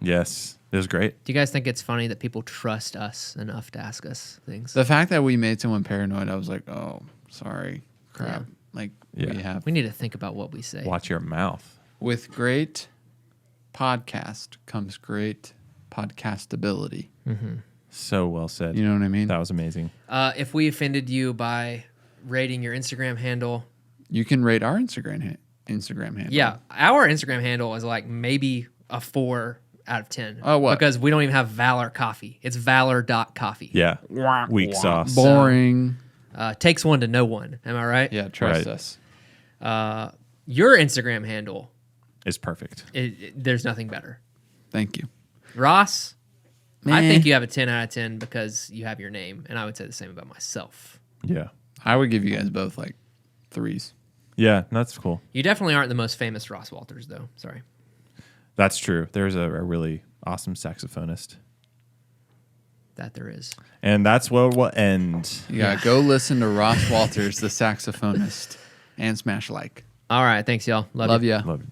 Yes. It was great. Do you guys think it's funny that people trust us enough to ask us things? The fact that we made someone paranoid, I was like, oh, sorry. Crap. Yeah. We need to think about what we say. Watch your mouth. With great podcast comes great podcastability. So well said. You know what I mean? That was amazing. If we offended you by rating your Instagram handle, You can rate our Instagram handle. yeah, our Instagram handle is like maybe a 4 out of 10. Oh, what? Because we don't even have Valor Coffee. It's valor.coffee. Yeah. Weak sauce. Boring. Takes one to know one. Am I right? Yeah, trust Right. us. Your Instagram handle, It's perfect. there's nothing better. Thank you. Ross, I Meh. think you have a 10 out of 10 because you have your name, and I would say the same about myself. Yeah. I would give you guys both like 3s. Yeah. That's cool. You definitely aren't the most famous Ross Walters, though. Sorry. That's true. There's a really awesome saxophonist. That there is. And that's where we'll end. You gotta go listen to Ross Walters, the saxophonist, and smash like. All right. Thanks, y'all. Love ya. Love you.